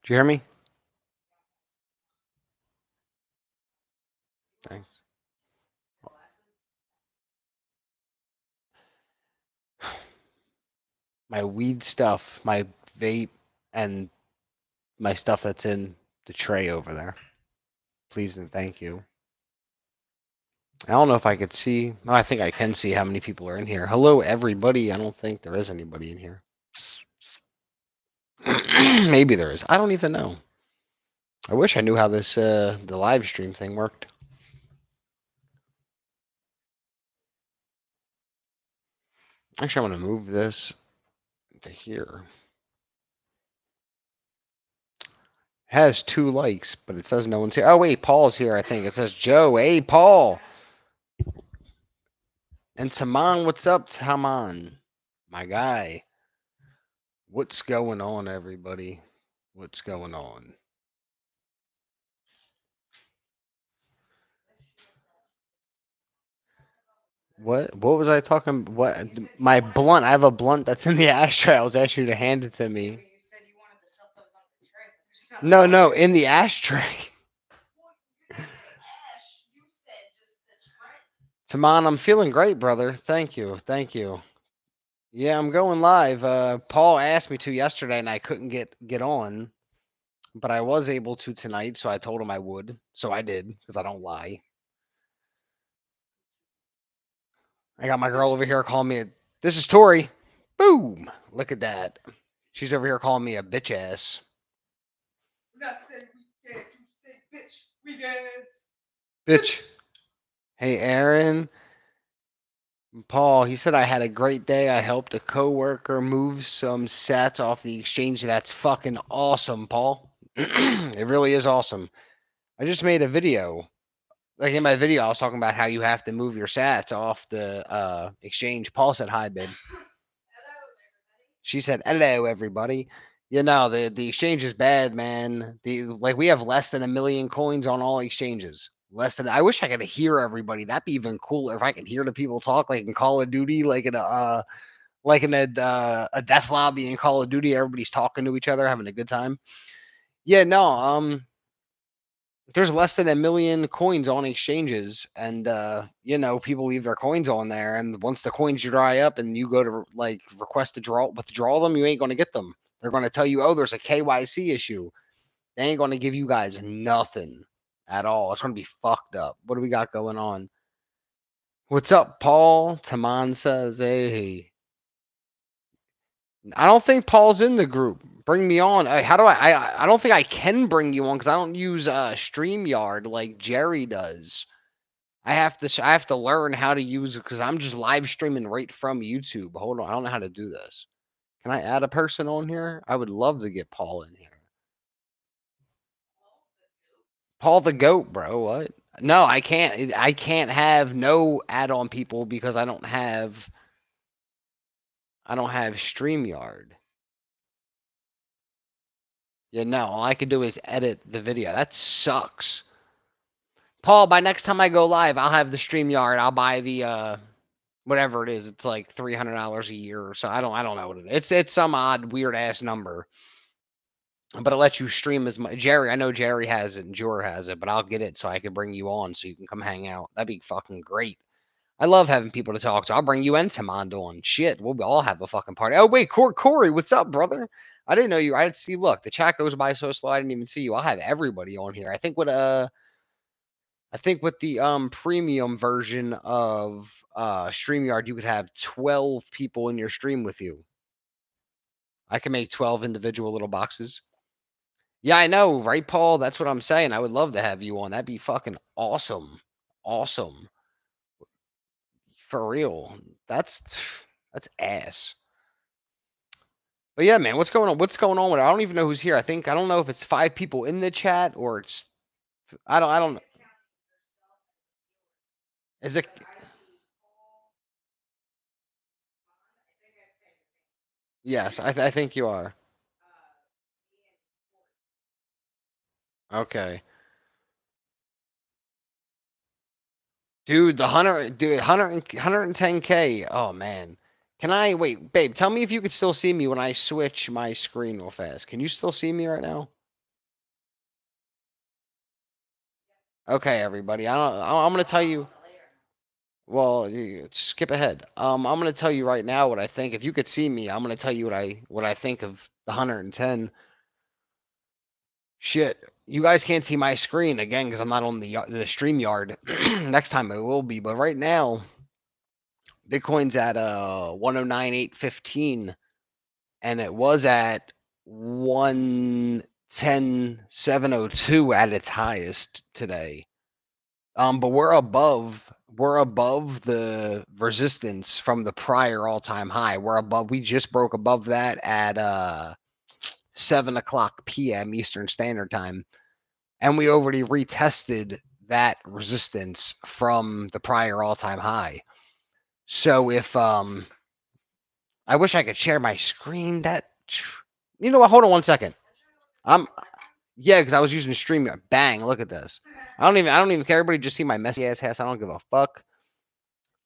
Do you hear me? Thanks. My weed stuff, my vape, and my stuff that's in the tray over there. Please and thank you. I don't know if I could see. No, I think I can see how many people are in here. Hello, everybody. I don't think there is anybody in here. Maybe there is. I don't even know. I wish I knew how this the live stream thing worked. Actually, I'm gonna move this to here. It has 2 likes, but it says no one's here. Oh wait, Paul's here. I think it says Joe. Hey, Paul. And Taman, what's up, Taman? My guy. What's going on, everybody? What's going on? What was I talking? What my blunt? I have a blunt that's in the ashtray. I was asking you to hand it to me. No, no, in the ashtray. Taman, I'm feeling great, brother. Thank you, thank you. Yeah, I'm going live. Paul asked me to yesterday, and I couldn't get on, but I was able to tonight, so I told him I would. So I did, because I don't lie. I got my girl over here calling me. This is Tori. Boom! Look at that. She's over here calling me a bitch ass. Bitch. Hey, Aaron. Paul, he said I had a great day. I helped a coworker move some sats off the exchange. That's fucking awesome, Paul. It really is awesome. I just made a video. Like in my video, I was talking about how you have to move your sats off the exchange. Paul said hi, babe. She said, "Hello, everybody." You know, the exchange is bad, man. We have less than 1 million coins on all exchanges. Less than. I wish I could hear everybody. That'd be even cooler if I could hear the people talk, like in Call of Duty, like in a death lobby in Call of Duty. Everybody's talking to each other, having a good time. Yeah, no. There's less than 1 million coins on exchanges, and people leave their coins on there, and once the coins dry up and you go to like request to withdraw them, you ain't going to get them. They're going to tell you, oh, there's a KYC issue. They ain't going to give you guys nothing at all. It's going to be fucked up. What do we got going on? What's up, Paul? Taman says, hey. I don't think Paul's in the group. Bring me on. How do I don't think I can bring you on because I don't use StreamYard like Jerry does. I have to learn how to use it because I'm just live streaming right from YouTube. Hold on, I don't know how to do this. Can I add a person on here? I would love to get Paul in here. Paul the goat, bro. What? No, I can't. I can't have no add-on people because I don't have StreamYard. Yeah, no. All I can do is edit the video. That sucks. Paul, by next time I go live, I'll have the StreamYard. I'll buy the whatever it is. It's like $300 a year or so. I don't know what it is. It's some odd weird ass number. But it lets you stream as much. Jerry, I know Jerry has it and Jor has it, but I'll get it so I can bring you on so you can come hang out. That'd be fucking great. I love having people to talk to. I'll bring you and Timon on. Shit, we'll all have a fucking party. Oh wait, Corey, what's up, brother? I didn't know you. I didn't see. Look, the chat goes by so slow. I didn't even see you. I'll have everybody on here. I think with the premium version of StreamYard, you could have 12 people in your stream with you. I can make 12 individual little boxes. Yeah, I know, right, Paul? That's what I'm saying. I would love to have you on. That'd be fucking awesome. Awesome. For real. That's ass. But yeah, man, what's going on? What's going on with it? I don't even know who's here. I don't know if it's 5 people in the chat or it's I don't. Is it? Yes, I think you are. Okay. Dude, dude, 110K. Oh man. Can I wait, babe? Tell me if you could still see me when I switch my screen real fast. Can you still see me right now? Okay, everybody. I'm gonna tell you. Well, you skip ahead. I'm gonna tell you right now what I think. If you could see me, I'm gonna tell you what I think of the 110. Shit, you guys can't see my screen again because I'm not on the stream yard. Next time I will be, but right now Bitcoin's at 109,815, and it was at 110,702 at its highest today. But we're above the resistance from the prior all-time high. We just broke above that at 7 o'clock p.m. Eastern Standard Time, and we already retested that resistance from the prior all-time high. So if I wish I could share my screen. You know what? Hold on 1 second. I'm Yeah, because I was using StreamYard. Bang! Look at this. I don't even care. Everybody just see my messy ass house. I don't give a fuck.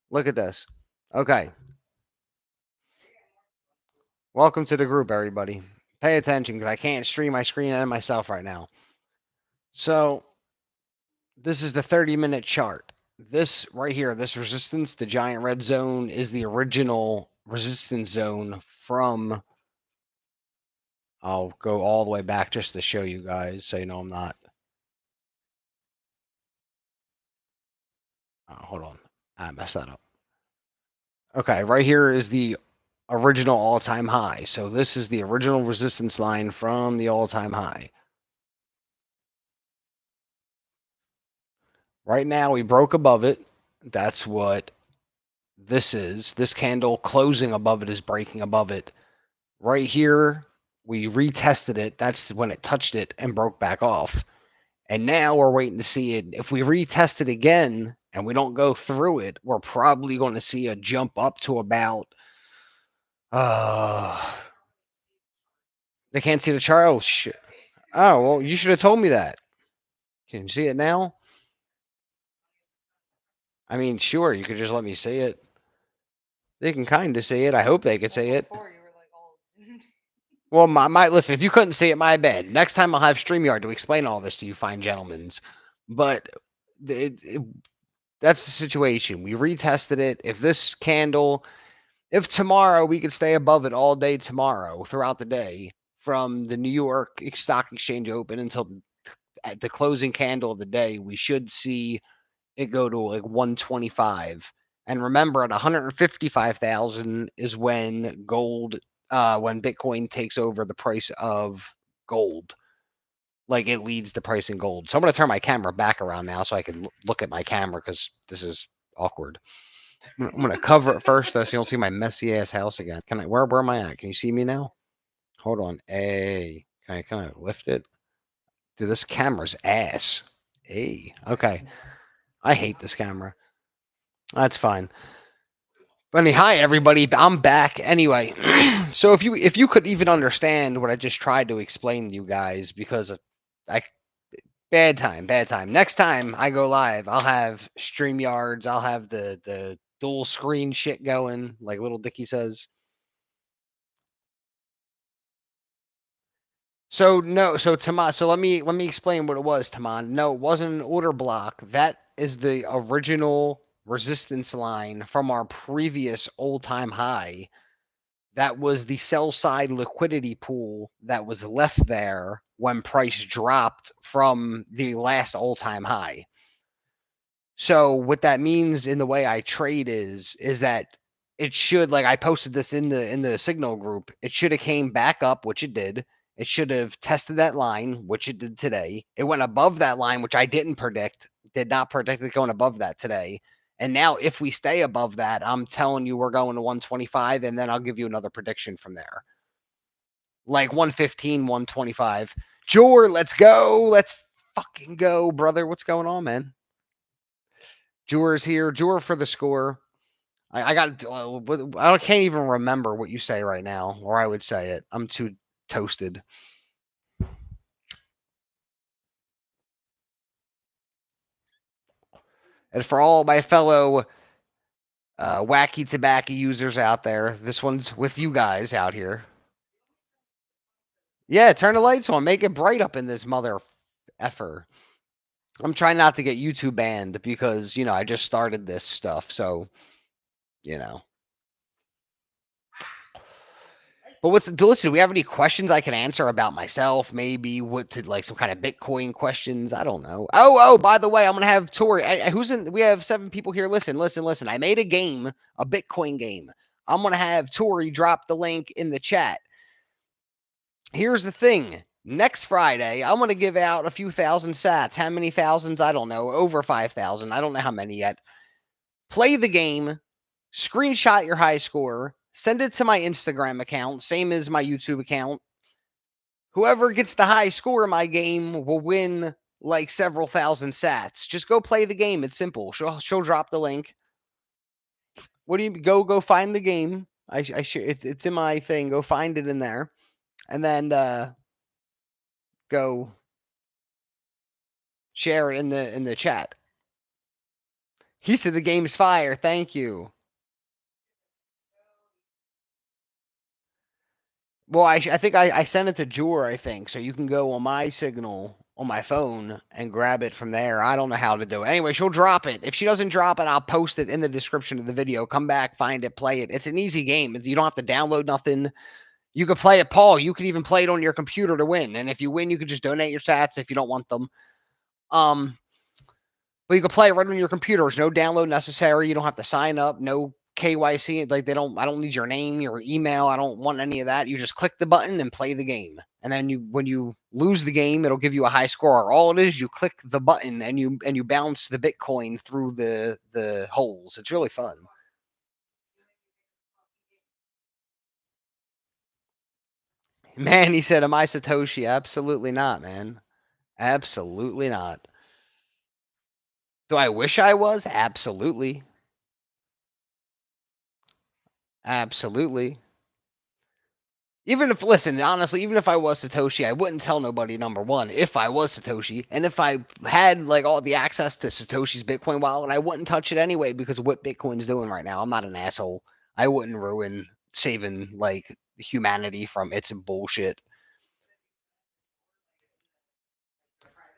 Look at this. Okay. Welcome to the group, everybody. Pay attention because I can't stream my screen and myself right now. So this is the 30-minute chart. This right here, this resistance, the giant red zone, is the original resistance zone from. I'll go all the way back just to show you guys so you know I'm not. Oh, hold on. I messed that up. Okay, right here is the original all-time high. So this is the original resistance line from the all-time high. Right now we broke above it. That's what this is. This candle closing above it is breaking above it. Right here, we retested it. That's when it touched it and broke back off. And now we're waiting to see it. If we retest it again and we don't go through it, we're probably going to see a jump up to about they can't see the chart. Oh shit. Oh, well, you should have told me that. Can you see it now? I mean, sure, you could just let me see it. They can kind of see it. I hope they could see it. Well, listen, if you couldn't see it, my bad. Next time I'll have StreamYard to explain all this to you fine gentlemen. But that's the situation. We retested it. If tomorrow we could stay above it all day tomorrow throughout the day from the New York Stock Exchange open until the closing candle of the day, we should see it go to like 125. And remember, at 155,000 is when when Bitcoin takes over the price of gold. Like it leads the price in gold. So I'm gonna turn my camera back around now so I can look at my camera because this is awkward. I'm gonna cover it first though, so you don't see my messy ass house again. Can I? Where am I at? Can you see me now? Hold on. Hey, can I lift it? Dude, this camera's ass. Hey, okay. I hate this camera. That's fine. But hi everybody, I'm back anyway. So if you could even understand what I just tried to explain to you guys, because I bad time, bad time. Next time I go live, I'll have StreamYards, I'll have the dual screen shit going, like Little Dicky says. So no, so Taman, so let me explain what it was, Taman. No, it wasn't an order block. That is the original resistance line from our previous old time high. That was the sell side liquidity pool that was left there when price dropped from the last all time high. So what that means in the way I trade is that it should, like I posted this in the signal group, it should have came back up, which it did. It should have tested that line, which it did today. It went above that line, which I did not predict it going above that today. And now if we stay above that, I'm telling you we're going to 125, and then I'll give you another prediction from there. Like 115, 125. Jor, let's go. Let's fucking go, brother. What's going on, man? Jewer's here. Jewer for the score. I got. I can't even remember what you say right now, or I would say it. I'm too toasted. And for all my fellow wacky tobacco users out there, this one's with you guys out here. Yeah, turn the lights on. Make it bright up in this mother effer. I'm trying not to get YouTube banned because, I just started this stuff. So, you know. But listen, do we have any questions I can answer about myself? Maybe what to like some kind of Bitcoin questions? I don't know. Oh, by the way, I'm gonna have Tori. Who's in? We have 7 people here. Listen. I made a game, a Bitcoin game. I'm gonna have Tori drop the link in the chat. Here's the thing. Next Friday, I'm gonna give out a few thousand sats. How many thousands? I don't know. Over 5,000. I don't know how many yet. Play the game, screenshot your high score, send it to my Instagram account, same as my YouTube account. Whoever gets the high score in my game will win like several thousand sats. Just go play the game. It's simple. She'll drop the link. What do you go find the game? It's in my thing. Go find it in there, and then go share it in the chat. He said the game's fire. Thank you. Well, I think I sent it to Jor, I think. So you can go on my signal on my phone and grab it from there. I don't know how to do it. Anyway, she'll drop it. If she doesn't drop it, I'll post it in the description of the video. Come back, find it, play it. It's an easy game. You don't have to download nothing. You could play it, Paul. You could even play it on your computer to win. And if you win, you could just donate your sats if you don't want them. But you can play it right on your computer. There's no download necessary. You don't have to sign up. No KYC. Like I don't need your name, your email. I don't want any of that. You just click the button and play the game. And then when you lose the game, it'll give you a high score. All it is, you click the button and you bounce the Bitcoin through the holes. It's really fun. Man, he said, "Am I Satoshi?" Absolutely not, man. Absolutely not. Do I wish I was? Absolutely. Absolutely. Even if, listen, honestly, even if I was Satoshi, I wouldn't tell nobody, number one, if I was Satoshi. And if I had, like, all the access to Satoshi's Bitcoin wallet, I wouldn't touch it anyway because of what Bitcoin's doing right now. I'm not an asshole. I wouldn't ruin saving, like, humanity from its bullshit.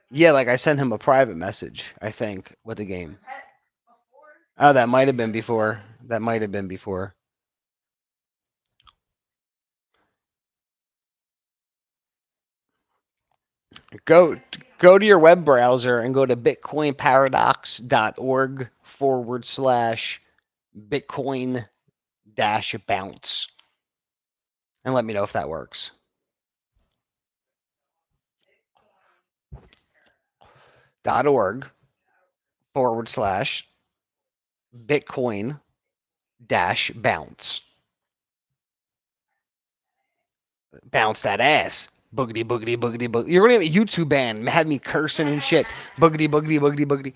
Yeah, like, I sent him a private message, I think, with the game. Oh, that might have been before. That might have been before. Go go to your web browser and go to bitcoinparadox.org/Bitcoin dash bounce and let me know if that works. .org /Bitcoin dash bounce. Bounce that ass. Boogity, boogity, boogity, boogity. You're going to get a YouTube ban. Had me cursing and shit. Boogity, boogity, boogity, boogity.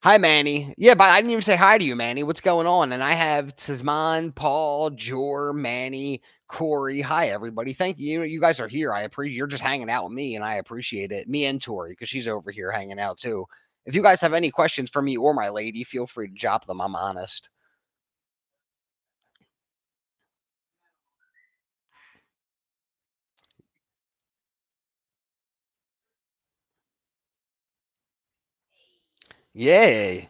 Hi, Manny. Yeah, but I didn't even say hi to you, Manny. What's going on? And I have Tizman, Paul, Jor, Manny, Corey. Hi, everybody. Thank you. You guys are here. I appreciate you're just hanging out with me, and I appreciate it. Me and Tori, because she's over here hanging out too. If you guys have any questions for me or my lady, feel free to drop them. I'm honest. Yay.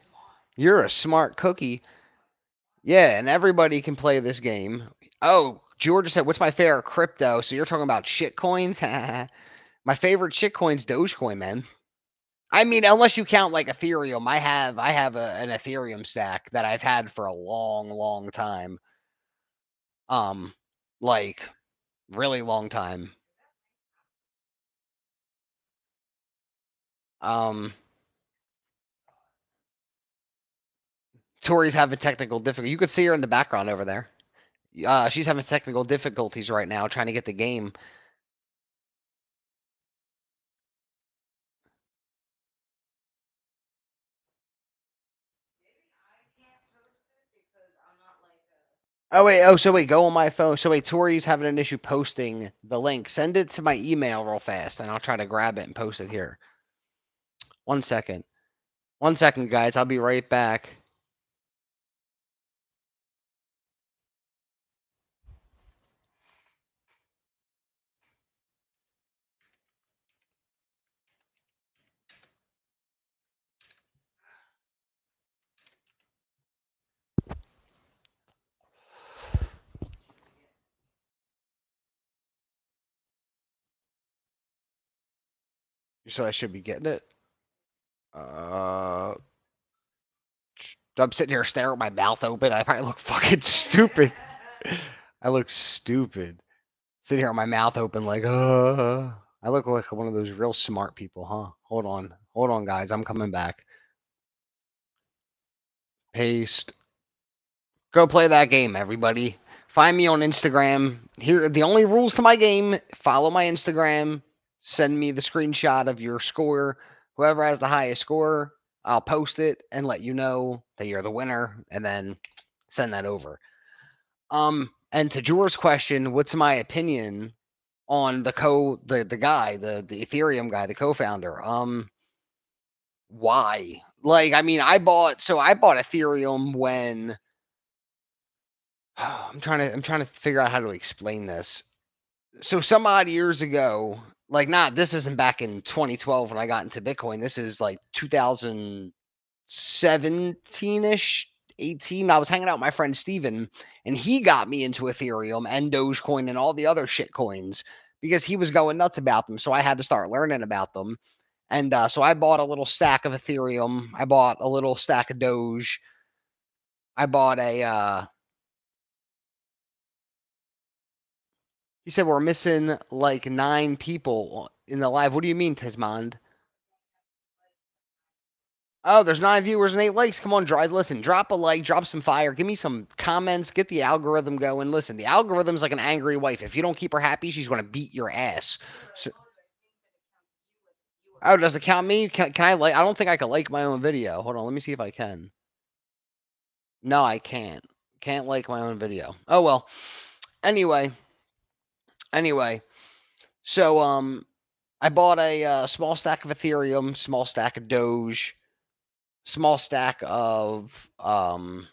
You're a smart cookie. Yeah, and everybody can play this game. Oh, Georgia said, what's my favorite crypto? So you're talking about shit coins? My favorite shit coin's Dogecoin, man. I mean, unless you count like Ethereum, I have an Ethereum stack that I've had for a long, long time. Um, like really long time. Um, Tori's having technical difficulty. You could see her in the background over there. She's having technical difficulties right now trying to get the game. Oh wait, so wait, go on my phone. So wait, Tori's having an issue posting the link. Send it to my email real fast, and I'll try to grab it and post it here. 1 second. 1 second, guys. I'll be right back. So I should be getting it. I'm sitting here staring with my mouth open. I probably look fucking stupid. I look stupid. Sitting here with my mouth open, like, I look like one of those real smart people, huh? Hold on. Hold on, guys. I'm coming back. Paste. Go play that game, everybody. Find me on Instagram. Here are the only rules to my game. Follow my Instagram. Send me the screenshot of your score. Whoever has the highest score, I'll post it and let you know that you're the winner, and then send that over. And to Jor's question, what's my opinion on the guy, the Ethereum guy, the co-founder? Why? Like, I mean, I bought Ethereum when I'm trying to figure out how to explain this. So some odd years ago, like not this isn't back in 2012 when I got into Bitcoin. This is like 2017-ish, 18. I was hanging out with my friend Steven, and he got me into Ethereum and Dogecoin and all the other shit coins because he was going nuts about them. So I had to start learning about them. And so I bought a little stack of Ethereum. I bought a little stack of Doge. I bought a He said we're missing like 9 people in the live. What do you mean, Tismond? Oh, there's 9 viewers and 8 likes. Come on, listen, drop a like, drop some fire, give me some comments, get the algorithm going. Listen, the algorithm's like an angry wife. If you don't keep her happy, she's going to beat your ass. So, oh, does it count me? Can I like? I don't think I can like my own video. Hold on, let me see if I can. No, I can't. Can't like my own video. Oh well. Anyway, anyway. So I bought a small stack of Ethereum, small stack of Doge, small stack of Ethereum,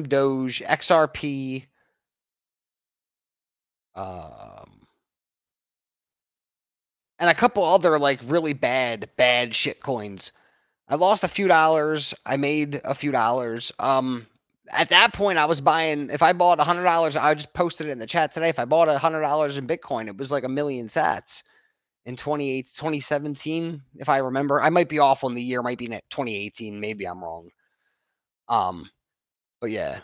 Doge, XRP, um, and a couple other like really bad shit coins. I lost a few dollars. I made a few dollars. At that point, I was buying. If I bought $100, I just posted it in the chat today. If I bought $100 in Bitcoin, it was like a million sats in 2017, if I remember. I might be off on the year. Might be in 2018. Maybe I'm wrong. Um, but yeah.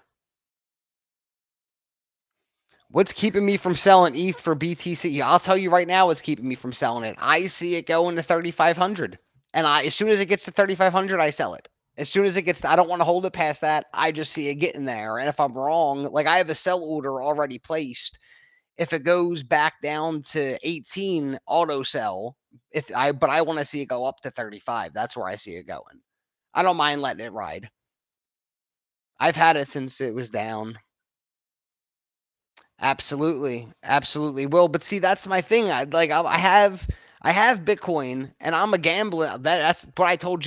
What's keeping me from selling ETH for BTC? I'll tell you right now what's keeping me from selling it. I see it going to 3,500. And as soon as it gets to 3,500, I sell it. As soon as it gets I don't want to hold it past that. I just see it getting there. And if I'm wrong, like I have a sell order already placed. If it goes back down to 18, auto sell. But I want to see it go up to 35. That's where I see it going. I don't mind letting it ride. I've had it since it was down. Absolutely, absolutely will. But see, that's my thing. I have Bitcoin, and I'm a gambler. That's what I told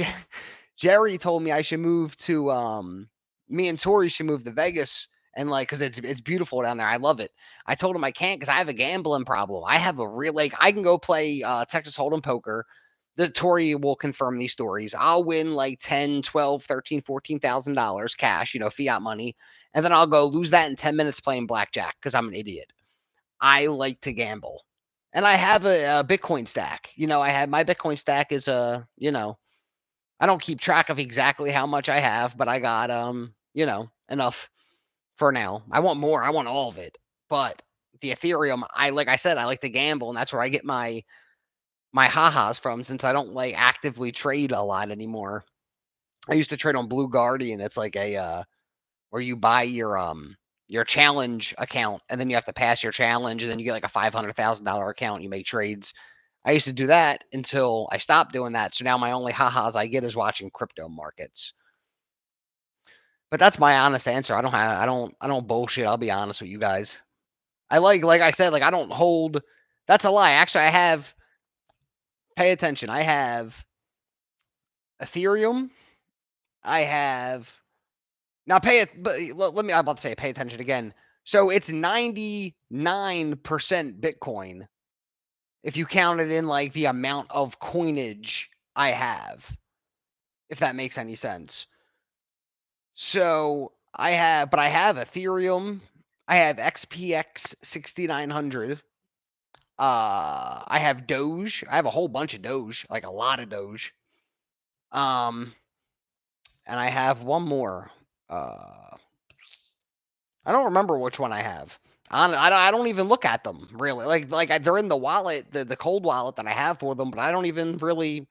Jerry. Told me I should move to me and Tori should move to Vegas and like because it's beautiful down there. I love it. I told him I can't because I have a gambling problem. I have a real like I can go play Texas Hold'em poker. The Tori will confirm these stories. I'll win like 10, 12, 13, $14,000 cash, fiat money, and then I'll go lose that in 10 minutes playing blackjack because I'm an idiot. I like to gamble. And I have a Bitcoin stack. I have my Bitcoin stack is I don't keep track of exactly how much I have, but I got enough for now. I want more. I want all of it. But the Ethereum, like I said, I like to gamble, and that's where I get my ha-has from since I don't like actively trade a lot anymore. I used to trade on Blue Guardian. It's like a where you buy your challenge account and then you have to pass your challenge and then you get like a $500,000 account. You make trades. I used to do that until I stopped doing that. So now my only ha-has I get is watching crypto markets. But that's my honest answer. I don't bullshit. I'll be honest with you guys. I like I said, like I don't hold. That's a lie. Actually, I have. Pay attention. I have Ethereum. I have now pay it, but let me. I'm about to say pay attention again. So it's 99% Bitcoin if you count it in like the amount of coinage I have, if that makes any sense. So I have Ethereum. I have XPX 6900. I have Doge. I have a whole bunch of Doge, like a lot of Doge. Um, and I have one more. I don't remember which one I have. I don't even look at them really. They're in the wallet, the cold wallet that I have for them, but I don't even really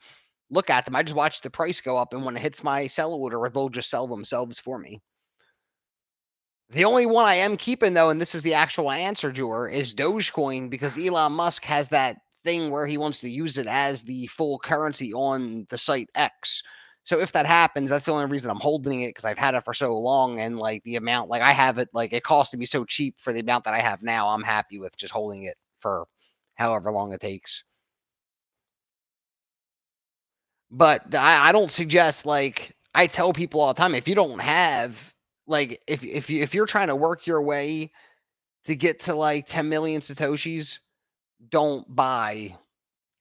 look at them. I just watch the price go up, and when it hits my sell order, they'll just sell themselves for me. The only one I am keeping though, and this is the actual answer, Jor, is Dogecoin because Elon Musk has that thing where he wants to use it as the full currency on the site X. So if that happens, that's the only reason I'm holding it because I've had it for so long, and like the amount, like I have it, like it costed me so cheap for the amount that I have now. I'm happy with just holding it for however long it takes. But I don't suggest, like I tell people all the time, if you don't have, like if you're trying to work your way to get to like 10 million satoshis, don't buy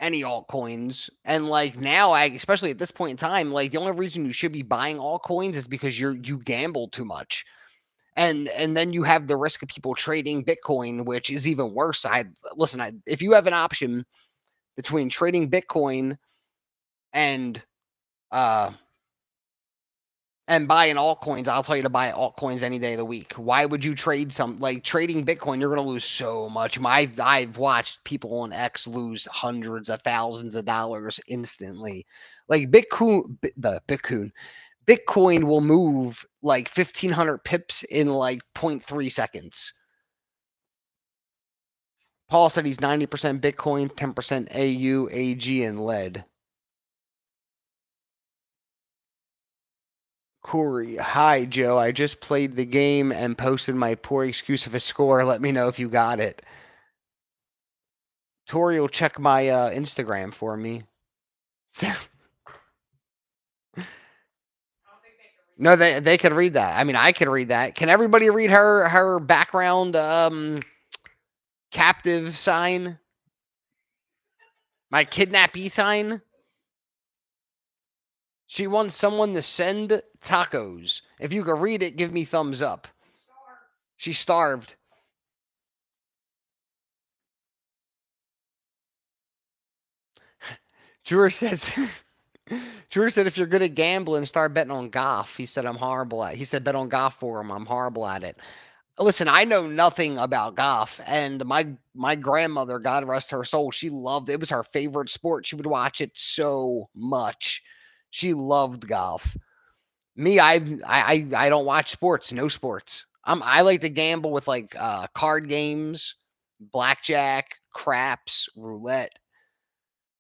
any altcoins. And like now, especially at this point in time, like the only reason you should be buying altcoins is because you gamble too much. And then you have the risk of people trading Bitcoin, which is even worse. If you have an option between trading Bitcoin and uh and buying altcoins, I'll tell you to buy altcoins any day of the week. Why would you trade trading Bitcoin? You're going to lose so much. I've watched people on X lose hundreds of thousands of dollars instantly. Like Bitcoin will move like 1,500 pips in like 0.3 seconds. Paul said he's 90% Bitcoin, 10% AU, AG, and lead. Corey, hi Joe. I just played the game and posted my poor excuse of a score. Let me know if you got it. Tori will check my Instagram for me. No, they could read that. I mean, I could read that. Can everybody read her background captive sign? My kidnappee sign? She wants someone to send tacos. If you could read it, give me thumbs up. She's starved. Drewer says Drewer said if you're good at gambling, start betting on golf. He said I'm horrible at. He said bet on golf for him. I'm horrible at it. Listen, I know nothing about golf, and my grandmother, God rest her soul, she loved it. It was her favorite sport. She would watch it so much. She loved golf. Me, I don't watch sports. No sports. I like to gamble with like card games, blackjack, craps, roulette.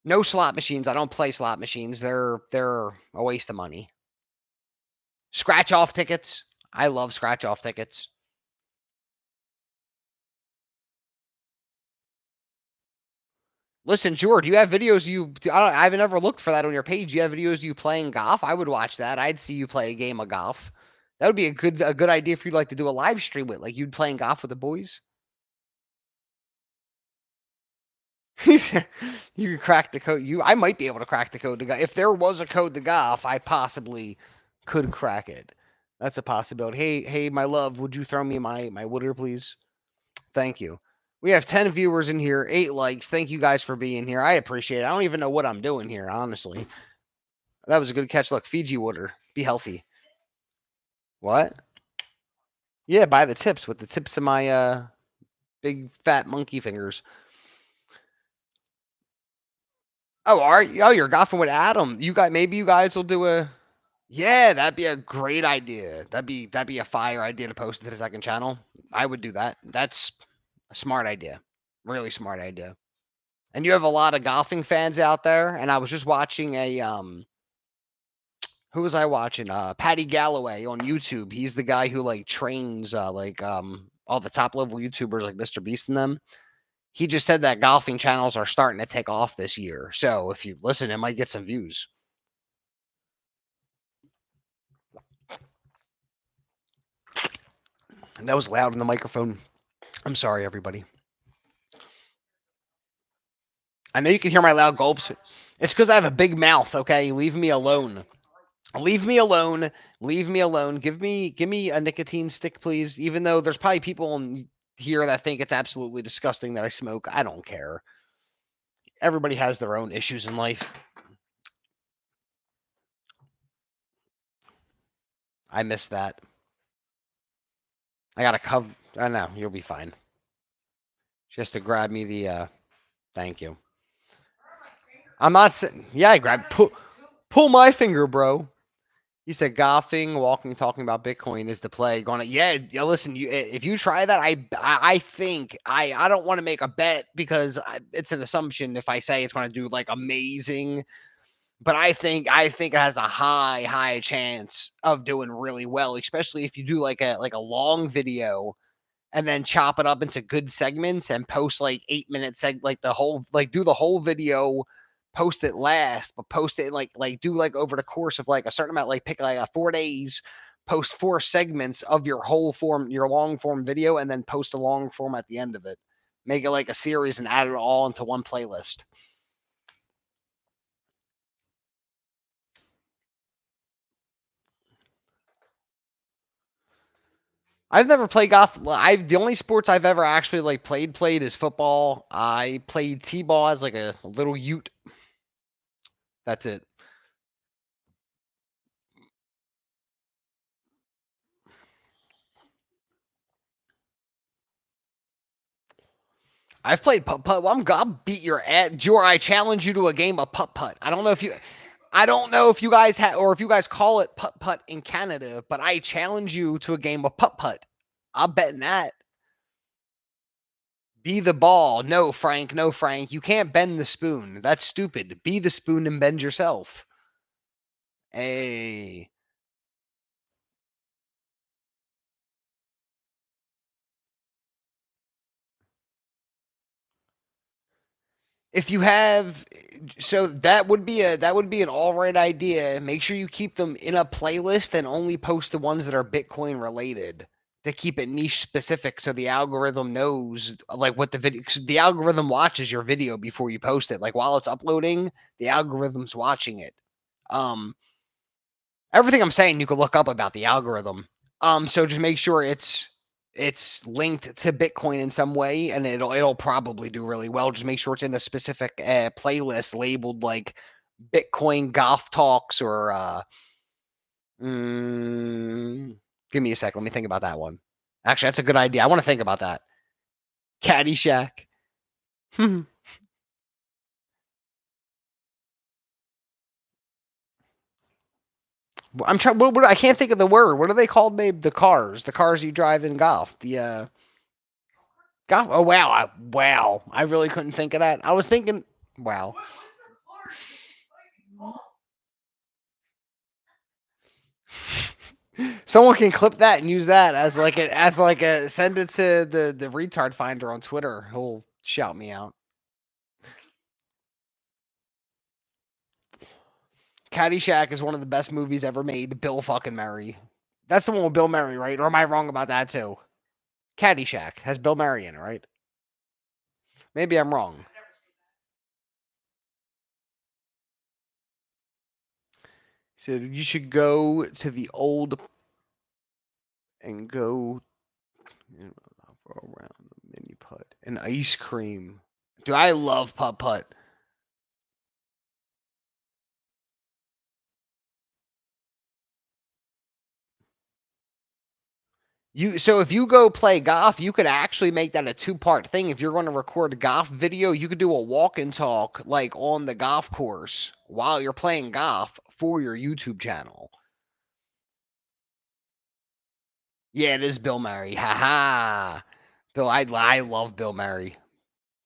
No slot machines. I don't play slot machines. They're a waste of money. Scratch off tickets. I love scratch off tickets. Listen, George, you have videos I haven't ever looked for that on your page. You have videos of you playing golf. I would watch that. I'd see you play a game of golf. That would be a good idea for you to like to do a live stream with, like you'd playing golf with the boys. You can crack the code. I might be able to crack the code to golf. If there was a code to golf, I possibly could crack it. That's a possibility. Hey, my love, would you throw me my water, please? Thank you. We have 10 viewers in here, 8 likes. Thank you guys for being here. I appreciate it. I don't even know what I'm doing here, honestly. That was a good catch. Look, Fiji water. Be healthy. What? Yeah, buy the tips with the tips of my big fat monkey fingers. Oh, you're golfing with Adam. Maybe you guys will do a. Yeah, that'd be a great idea. That'd be a fire idea to post to the second channel. I would do that. That's a smart idea. Really smart idea. And you have a lot of golfing fans out there. And I was just watching who was I watching? Patty Galloway on YouTube. He's the guy who like trains all the top level YouTubers like Mr. Beast and them. He just said that golfing channels are starting to take off this year. So if you listen, it might get some views. And that was loud in the microphone. I'm sorry, everybody. I know you can hear my loud gulps. It's because I have a big mouth. Okay, leave me alone. Leave me alone. Leave me alone. Give me a nicotine stick, please. Even though there's probably people on here that think it's absolutely disgusting that I smoke. I don't care. Everybody has their own issues in life. I miss that. I gotta cover. I know you'll be fine. Just to grab me the. Thank you. I'm not sitting. Yeah, I grab. Pull my finger, bro. He said golfing, walking, talking about Bitcoin is the play. Going, yeah, yeah. Listen, if you try that, I think I don't want to make a bet because it's an assumption if I say it's going to do like amazing, but I think it has a high chance of doing really well, especially if you do like a long video and then chop it up into good segments and post like 8 minute like the whole like do the whole video, post it last, but post it like do like over the course of like a certain amount, like pick like 4 days, post 4 segments of your long form video, and then post a long form at the end of it. Make it like a series and add it all into one playlist. I've never played golf. The only sports I've ever actually like played is football. I played t-ball as like a little Ute. That's it. I've played putt putt. Well, I'll beat your ass, Jor. I challenge you to a game of putt putt. I don't know if you, I don't know if you guys have, or if you guys call it putt putt in Canada, but I challenge you to a game of putt putt. I'm betting that. Be the ball. No, Frank. No, Frank. You can't bend the spoon. That's stupid. Be the spoon and bend yourself. Hey. If you have, so that would be an all right idea. Make sure you keep them in a playlist and only post the ones that are Bitcoin related to keep it niche specific, so the algorithm knows like what the video. 'Cause the algorithm watches your video before you post it. Like while it's uploading, the algorithm's watching it. Um, Everything I'm saying you can look up about the algorithm. So just make sure it's linked to Bitcoin in some way, and it'll probably do really well. Just make sure it's in a specific playlist labeled like Bitcoin golf talks or give me a sec. Let me think about that one. Actually, that's a good idea. I want to think about that. Caddyshack. I'm trying. I can't think of the word. What are they called? Maybe the cars. The cars you drive in golf. The golf. Oh wow. Wow. I really couldn't think of that. I was thinking. Wow. Someone can clip that and use that as like a send it to the retard finder on Twitter. He'll shout me out. Caddyshack is one of the best movies ever made. Bill fucking Murray. That's the one with Bill Murray, right? Or am I wrong about that too? Caddyshack has Bill Murray in it, right? Maybe I'm wrong. So you should go to the old and go around the mini putt and ice cream. Dude, I love putt putt. So if you go play golf, you could actually make that a two-part thing. If you're going to record a golf video, you could do a walk and talk like on the golf course while you're playing golf for your YouTube channel. Yeah, it is Bill Murray. Haha. Bill, I love Bill Murray.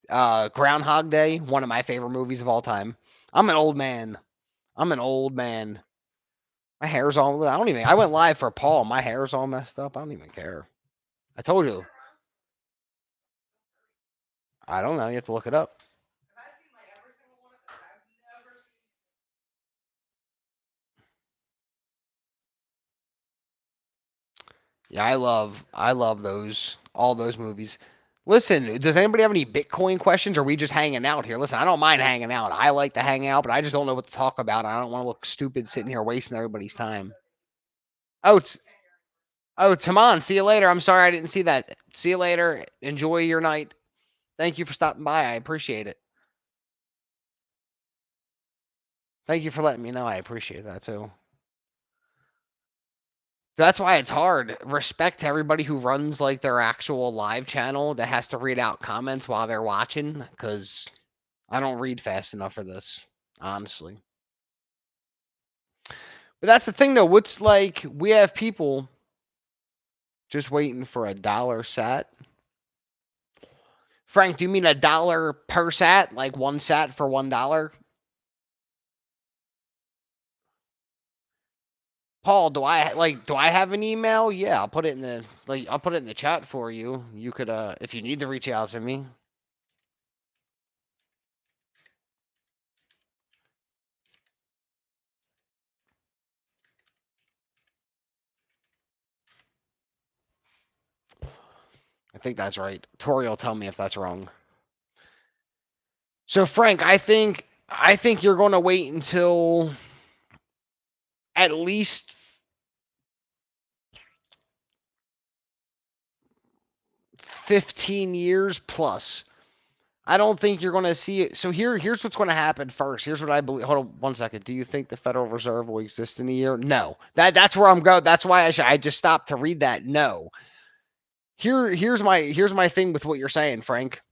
Groundhog Day, one of my favorite movies of all time. I'm an old man. I'm an old man. My hair's all. I don't even. I went live for Paul. My hair's all messed up. I don't even care. I told you. I don't know. You have to look it up. Yeah, I love those all those movies. Listen, does anybody have any Bitcoin questions? Or are we just hanging out here? Listen, I don't mind hanging out. I like to hang out, but I just don't know what to talk about. I don't want to look stupid sitting here wasting everybody's time. Oh, Taman, see you later. I'm sorry I didn't see that. See you later. Enjoy your night. Thank you for stopping by. I appreciate it. Thank you for letting me know. I appreciate that too. That's why it's hard. Respect to everybody who runs like their actual live channel that has to read out comments while they're watching, because I don't read fast enough for this, honestly. But that's the thing though. What's like we have people just waiting for a dollar sat. Frank, do you mean a dollar per sat? Like one sat for $1? Paul, do I have an email? Yeah, I'll put it in the chat for you. You could if you need to reach out to me. I think that's right. Tori will tell me if that's wrong. So Frank, I think you're going to wait until at least 15 years plus. I don't think you're going to see it. So here's what's going to happen first. Here's what I believe. Hold on one second. Do you think the Federal Reserve will exist in a year? No. That's where I'm going. That's why I just stopped to read that. No. Here's my thing with what you're saying, Frank.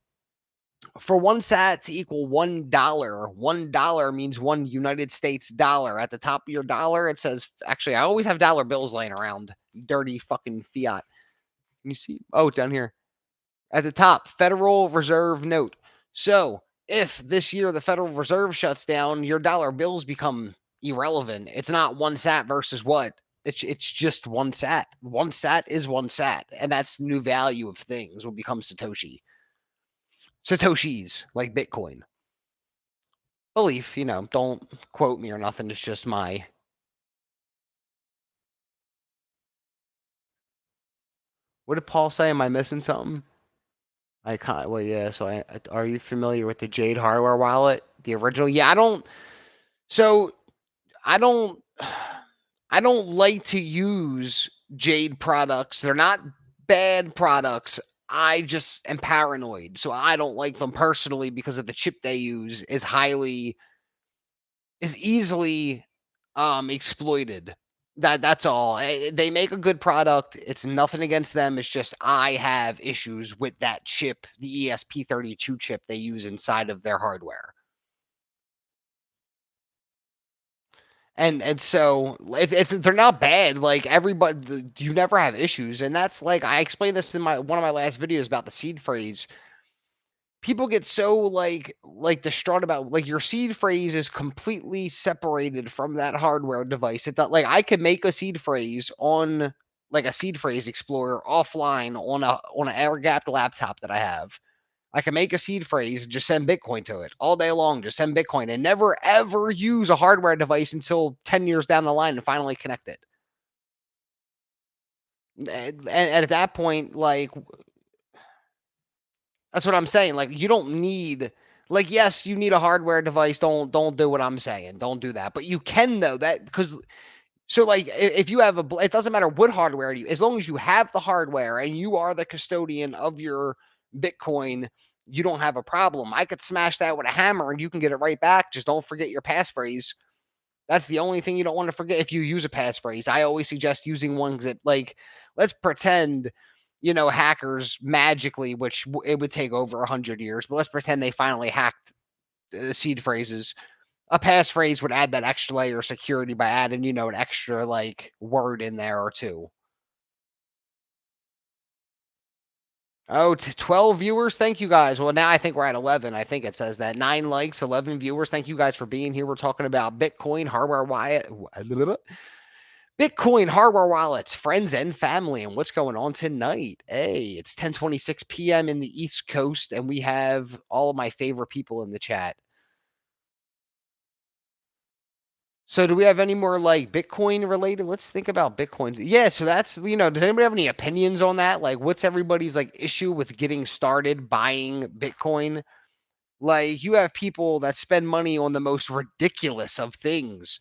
For one sat to equal $1 means one United States dollar. At the top of your dollar, it says, actually, I always have dollar bills laying around. Dirty fucking fiat. Can you see? Oh, down here. At the top, Federal Reserve note. So, if this year the Federal Reserve shuts down, your dollar bills become irrelevant. It's not one sat versus what? It's just one sat. One sat is one sat, and that's the new value of things will become Satoshi. Satoshis, like Bitcoin. Belief, don't quote me or nothing. It's just my. What did Paul say? Am I missing something? I can't. Well, yeah. So, are you familiar with the Jade hardware wallet, the original? Yeah, I don't. So, I don't. I don't like to use Jade products. They're not bad products. I just am paranoid, so I don't like them personally because of the chip they use is easily exploited. That's all. They make a good product. It's nothing against them. It's just I have issues with that chip, the ESP32 chip they use inside of their hardware. And so it's they're not bad. Like everybody, you never have issues, and that's like I explained this in my one of my last videos about the seed phrase. People get so distraught about like your seed phrase is completely separated from that hardware device. Like I could make a seed phrase on like a seed phrase explorer offline on an air gapped laptop that I have. I can make a seed phrase and just send Bitcoin to it all day long. Just send Bitcoin and never ever use a hardware device until 10 years down the line and finally connect it. And at that point, like that's what I'm saying. Like you don't need like yes, you need a hardware device. Don't do what I'm saying. Don't do that. But you can though that because so like if you have it doesn't matter what hardware you as long as you have the hardware and you are the custodian of your Bitcoin, you don't have a problem. I could smash that with a hammer and you can get it right back. Just don't forget your passphrase. That's the only thing you don't want to forget if you use a passphrase. I always suggest using one because let's pretend, hackers magically, which it would take over 100 years, but let's pretend they finally hacked the seed phrases. A passphrase would add that extra layer of security by adding, an extra word in there or two. Oh, 12 viewers. Thank you guys. Well, now I think we're at 11. I think it says that 9 likes, 11 viewers. Thank you guys for being here. We're talking about Bitcoin, hardware Bitcoin, hardware wallets, friends and family, and what's going on tonight. Hey, it's 10:26 p.m. in the East Coast, and we have all of my favorite people in the chat. So do we have any more Bitcoin related? Let's think about Bitcoin. Yeah, so that's, does anybody have any opinions on that? Like what's everybody's issue with getting started buying Bitcoin? Like you have people that spend money on the most ridiculous of things.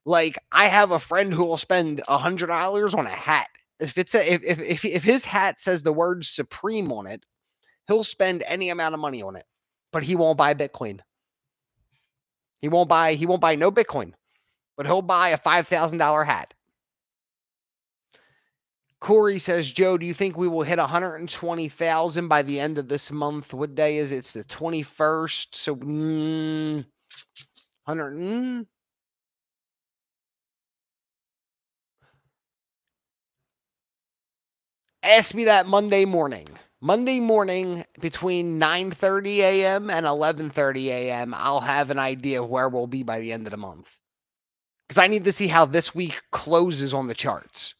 Like I have a friend who will spend $100 on a hat. If his hat says the word Supreme on it, he'll spend any amount of money on it, but he won't buy Bitcoin. He won't buy no Bitcoin, but he'll buy a $5,000 hat. Corey says, Joe, do you think we will hit 120,000 by the end of this month? What day is it? It's the 21st. So 100. Ask me that Monday morning. Monday morning between 9:30 a.m. and 11:30 a.m. I'll have an idea of where we'll be by the end of the month. Because I need to see how this week closes on the charts.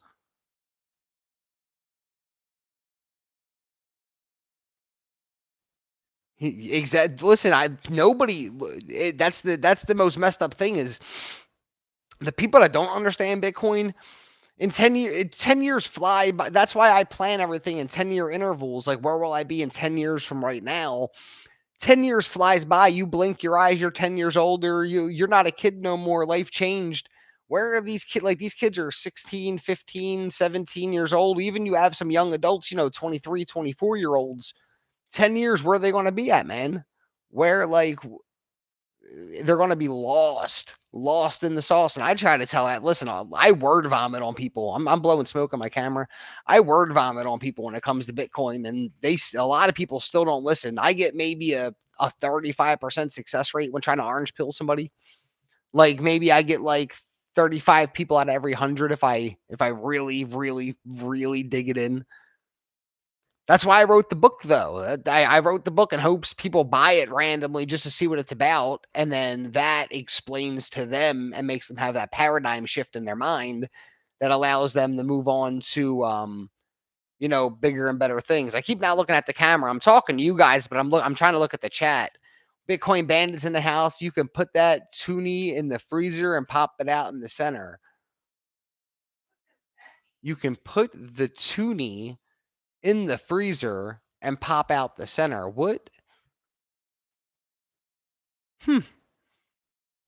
Exactly. Listen, that's the most messed up thing is the people that don't understand Bitcoin in 10 years fly by. That's why I plan everything in 10-year intervals. Like, where will I be in 10 years from right now? 10 years flies by. You blink your eyes, you're 10 years older. You're not a kid no more. Life changed. Where are these kids? Like, these kids are 16, 15, 17 years old. Even you have some young adults, 23, 24-year olds. 10 years, where are they going to be at, man? Where, like, they're going to be lost in the sauce. And I try to tell that, listen, I word vomit on people. I'm blowing smoke on my camera. I word vomit on people when it comes to Bitcoin, and a lot of people still don't listen. I get maybe a 35% success rate when trying to orange pill somebody. Like, maybe I get like 35 people out of every 100 if I really, really, really dig it in. That's why I wrote the book, though. I wrote the book in hopes people buy it randomly just to see what it's about. And then that explains to them and makes them have that paradigm shift in their mind that allows them to move on to, bigger and better things. I keep not looking at the camera. I'm talking to you guys, but I'm trying to look at the chat. Bitcoin Bandits in the house. You can put that toonie in the freezer and pop it out in the center. You can put the toonie in the freezer and pop out the center. What? Hmm.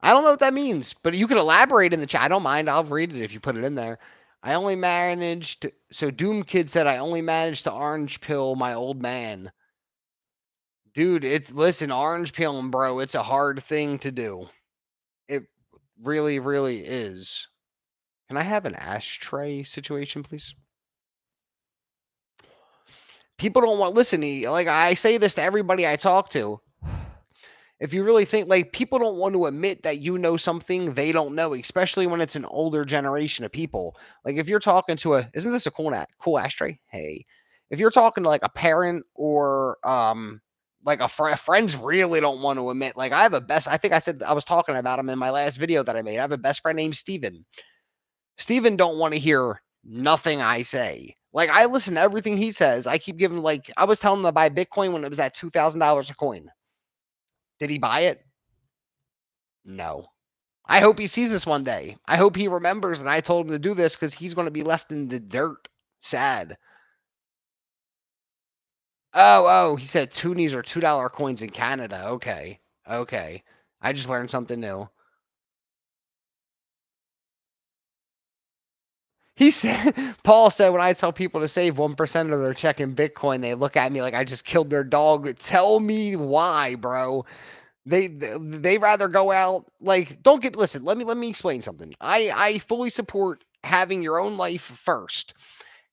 I don't know what that means, but you can elaborate in the chat. I don't mind. I'll read it if you put it in there. I only managed. So Doom Kid said I only managed to orange pill my old man. Dude, listen, orange pilling, bro. It's a hard thing to do. It really, really is. Can I have an ashtray situation, please? People don't want listen. Like, I say this to everybody I talk to. If you really think, like, people don't want to admit that something they don't know, especially when it's an older generation of people. Like, if you're talking to isn't this a cool ashtray? Hey, if you're talking to like a parent or like friends really don't want to admit. Like, I think I said I was talking about him in my last video that I made. I have a best friend named Steven. Steven don't want to hear nothing I say. Like, I listen to everything he says. I keep giving, like, I was telling him to buy Bitcoin when it was at $2,000 a coin. Did he buy it? No. I hope he sees this one day. I hope he remembers and I told him to do this because he's going to be left in the dirt. Sad. Oh, he said toonies are $2 coins in Canada. Okay. I just learned something new. He said, Paul said, when I tell people to save 1% of their check in Bitcoin, they look at me like I just killed their dog. Tell me why, bro. They rather go out, like, don't get listen, let me explain something. I fully support having your own life first.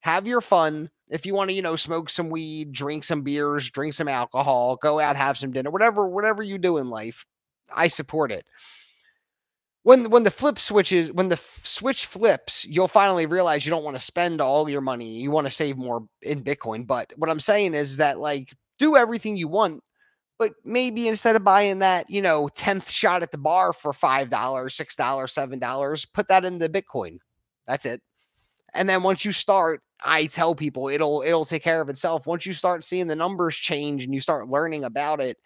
Have your fun. If you want to, smoke some weed, drink some beers, drink some alcohol, go out, have some dinner, whatever you do in life, I support it. When the switch flips, you'll finally realize you don't want to spend all your money. You want to save more in Bitcoin. But what I'm saying is that, like, do everything you want, but maybe instead of buying that, 10th shot at the bar for $5, $6, $7, put that into Bitcoin. That's it. And then once you start, I tell people it'll take care of itself. Once you start seeing the numbers change and you start learning about it,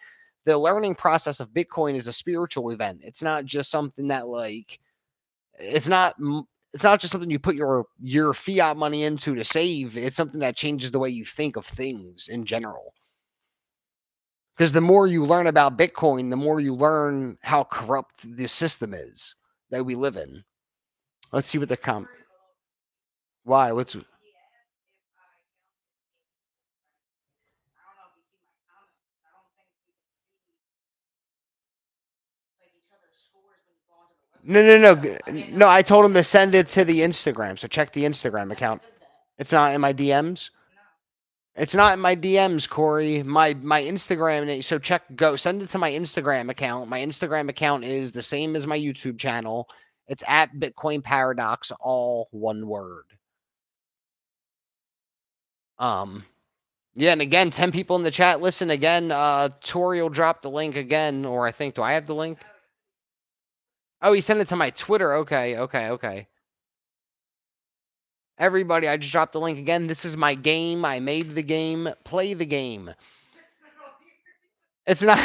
the learning process of Bitcoin is a spiritual event. It's not just something that, like, it's not it's not just something you put your fiat money into to save. It's something that changes the way you think of things in general. Because the more you learn about Bitcoin, the more you learn how corrupt the system is that we live in. Let's see what the Why? What's No. I told him to send it to the Instagram. So check the Instagram account. It's not in my DMs. It's not in my DMs, Corey. My Instagram. So go send it to my Instagram account. My Instagram account is the same as my YouTube channel. It's at Bitcoin Paradox, all one word. Yeah, and again, 10 people in the chat. Listen again. Tori will drop the link again, or I think. Do I have the link? Oh, he sent it to my Twitter. Okay. Everybody, I just dropped the link again. This is my game. I made the game. Play the game. It's not.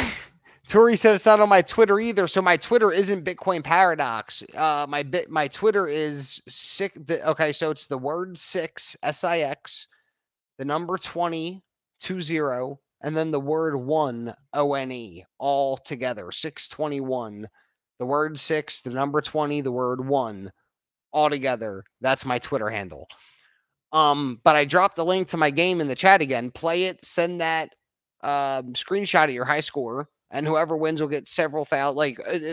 Tori said it's not on my Twitter either. So my Twitter isn't Bitcoin Paradox. My Twitter is six. Okay, so it's the word 6 the number 20 20, and then the word 1 ONE all together. 621. The word 6, the number 20, the word 1 all together. That's my Twitter handle. But I dropped the link to my game in the chat again. Play it, send that screenshot of your high score, and whoever wins will get several thousand.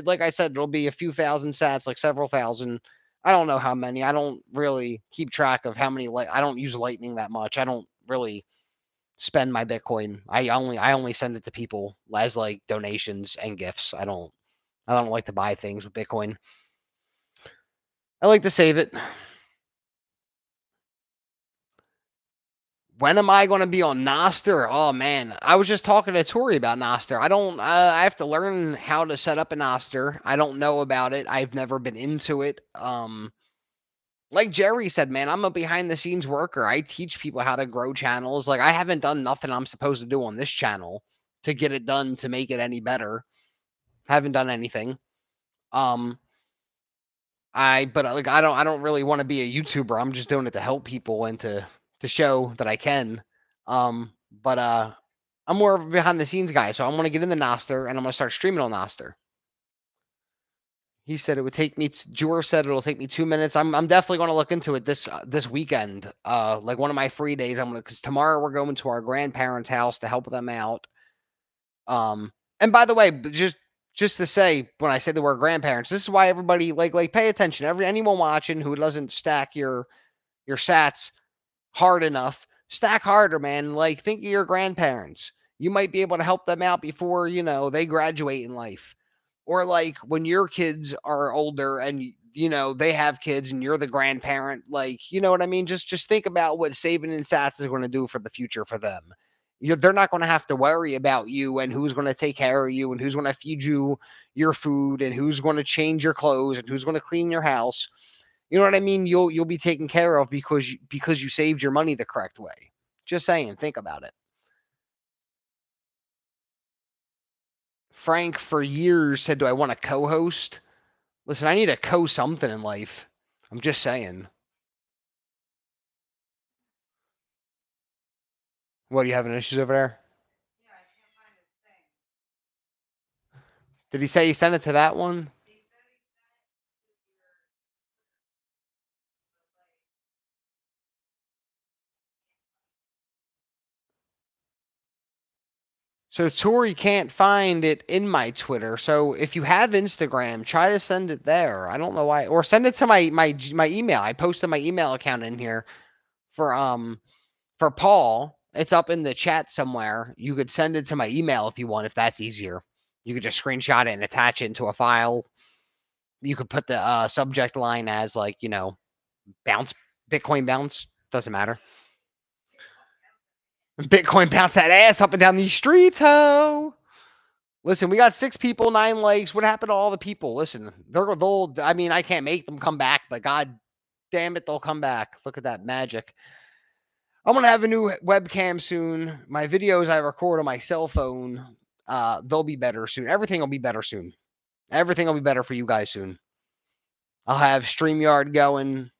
Like I said, it'll be a few thousand sats, like several thousand. I don't know how many. I don't really keep track of how many. I don't use Lightning that much. I don't really spend my Bitcoin. I only send it to people as like donations and gifts. I don't like to buy things with Bitcoin. I like to save it. When am I going to be on Noster? Oh man, I was just talking to Tori about Noster. I don't. I have to learn how to set up a Noster. I don't know about it. I've never been into it. Like Jerry said, man, I'm a behind the scenes worker. I teach people how to grow channels. Like I haven't done nothing I'm supposed to do on this channel to get it done to make it any better. Haven't done anything. I don't really want to be a YouTuber. I'm just doing it to help people and to show that I can. But I'm more of a behind the scenes guy, so I'm gonna get in the Noster and I'm gonna start streaming on Noster. He said it would take me. Jor said it'll take me 2 minutes. I'm definitely gonna look into it this weekend. Like one of my free days. Because tomorrow we're going to our grandparents' house to help them out. And by the way, just to say, when I say the word grandparents, this is why everybody like pay attention. Anyone watching who doesn't stack your sats hard enough, stack harder, man. Like think of your grandparents. You might be able to help them out before they graduate in life, or like when your kids are older and they have kids and you're the grandparent. Like you know what I mean. Just think about what saving in sats is going to do for the future for them. They're not going to have to worry about you and who's going to take care of you and who's going to feed you your food and who's going to change your clothes and who's going to clean your house. You know what I mean? You'll be taken care of because you saved your money the correct way. Just saying, think about it. Frank for years said, "Do I want to co-host?" Listen, I need a something in life. I'm just saying. What, are you having issues over there? Did he say he sent it to that one? So Tori can't find it in my Twitter. So if you have Instagram, try to send it there. I don't know why, or send it to my email. I posted my email account in here for Paul. It's up in the chat somewhere. You could send it to my email if you want, if that's easier. You could just screenshot it and attach it into a file. You could put the subject line as like bounce Bitcoin bounce. Doesn't matter. Bitcoin bounce that ass up and down these streets, ho. Listen, we got 6 people, 9 likes. What happened to all the people? Listen, they'll. I mean, I can't make them come back, but god damn it, they'll come back. Look at that magic. I'm gonna have a new webcam soon. My videos I record on my cell phone, they'll be better soon. Everything will be better soon. Everything will be better for you guys soon. I'll have StreamYard going.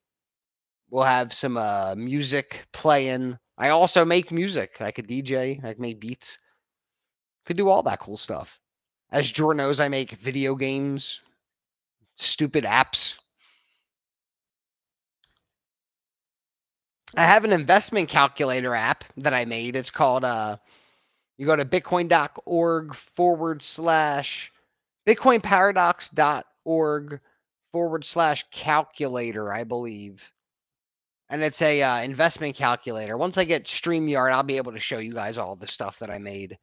We'll have some music playing. I also make music. I could DJ. I could make beats. Could do all that cool stuff. As Jordan knows, I make video games, stupid apps. I have an investment calculator app that I made. It's called you go to bitcoin.org/. bitcoinparadox.org/calculator, I believe. And it's a investment calculator. Once I get StreamYard, I'll be able to show you guys all the stuff that I made.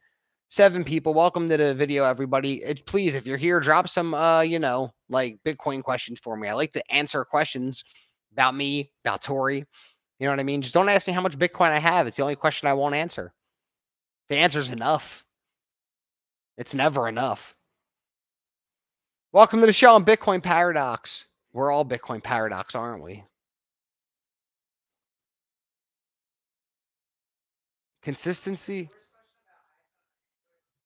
7 people. Welcome to the video, everybody. Please, if you're here, drop some, like Bitcoin questions for me. I like to answer questions about me, about Tori. You know what I mean? Just don't ask me how much Bitcoin I have. It's the only question I won't answer. The answer's enough. It's never enough. Welcome to the show on Bitcoin Paradox. We're all Bitcoin Paradox, aren't we? Consistency.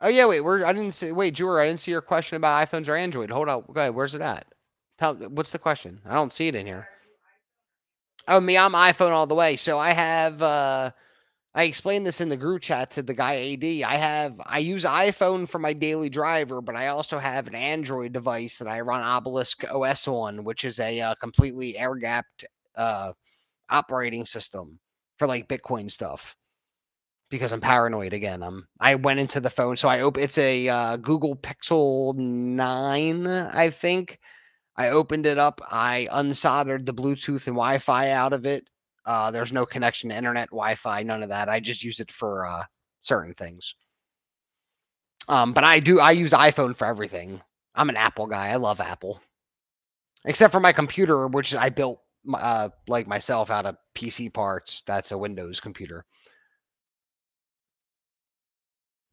Oh yeah, wait. I didn't see. Wait, Drew, I didn't see your question about iPhones or Android. Hold on. Go ahead. Where's it at? What's the question? I don't see it in here. Oh, me, I'm iPhone all the way. So I have. I explained this in the group chat to the guy AD. I use iPhone for my daily driver, but I also have an Android device that I run Obelisk OS on, which is a completely air gapped operating system for like Bitcoin stuff. Because I'm paranoid again. I went into the phone, so it's a Google Pixel 9, I think. I opened it up. I unsoldered the Bluetooth and Wi-Fi out of it. There's no connection to internet, Wi-Fi, none of that. I just use it for certain things. But I use iPhone for everything. I'm an Apple guy. I love Apple, except for my computer, which I built like myself out of PC parts. That's a Windows computer.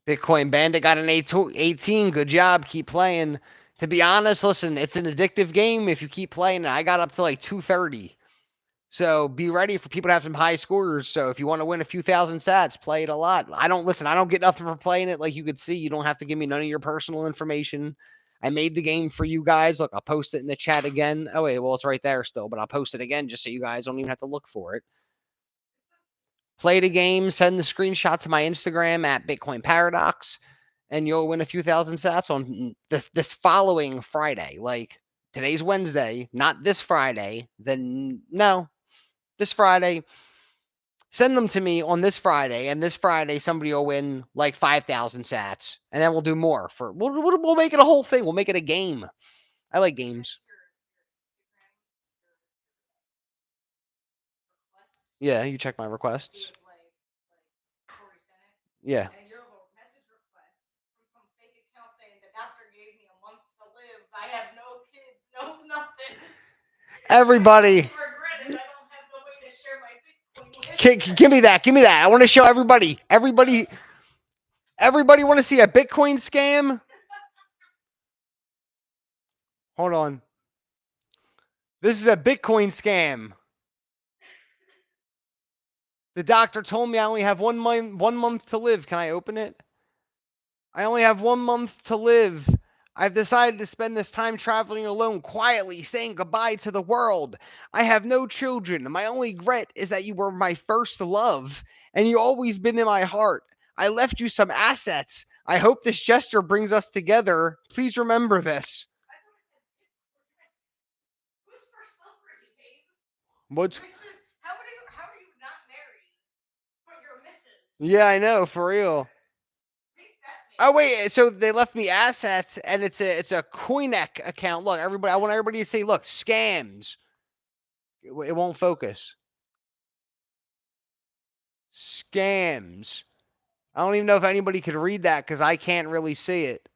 Bitcoin Bandit got an 18. Good job. Keep playing. To be honest, listen, it's an addictive game if you keep playing. I got up to like 230. So be ready for people to have some high scores. So if you want to win a few thousand sats, play it a lot. I don't get nothing for playing it. Like you could see, you don't have to give me none of your personal information. I made the game for you guys. Look, I'll post it in the chat again. Oh wait, well it's right there still, but I'll post it again just so you guys don't even have to look for it. Play the game, send the screenshot to my Instagram at Bitcoin Paradox, and you'll win a few thousand sats on this following Friday. Like today's Wednesday, not this Friday. This Friday. Send them to me on this Friday, and this Friday somebody will win like 5,000 sats, and then we'll do more for. We'll make it a whole thing. We'll make it a game. I like games. Yeah, you check my requests. Yeah. Everybody. Give me that. Give me that. I want to show everybody. Everybody want to see a Bitcoin scam? Hold on. This is a Bitcoin scam. The doctor told me I only have 1 month to live. Can I open it? I only have 1 month to live. I've decided to spend this time traveling alone, quietly saying goodbye to the world. I have no children. My only regret is that you were my first love, and you always been in my heart. I left you some assets. I hope this gesture brings us together. Please remember this. What? Yeah, I know, for real. Oh wait, so they left me assets, and it's a Coineck account. Look, everybody, I want everybody to say, look, scams. It won't focus. Scams. I don't even know if anybody could read that because I can't really see it.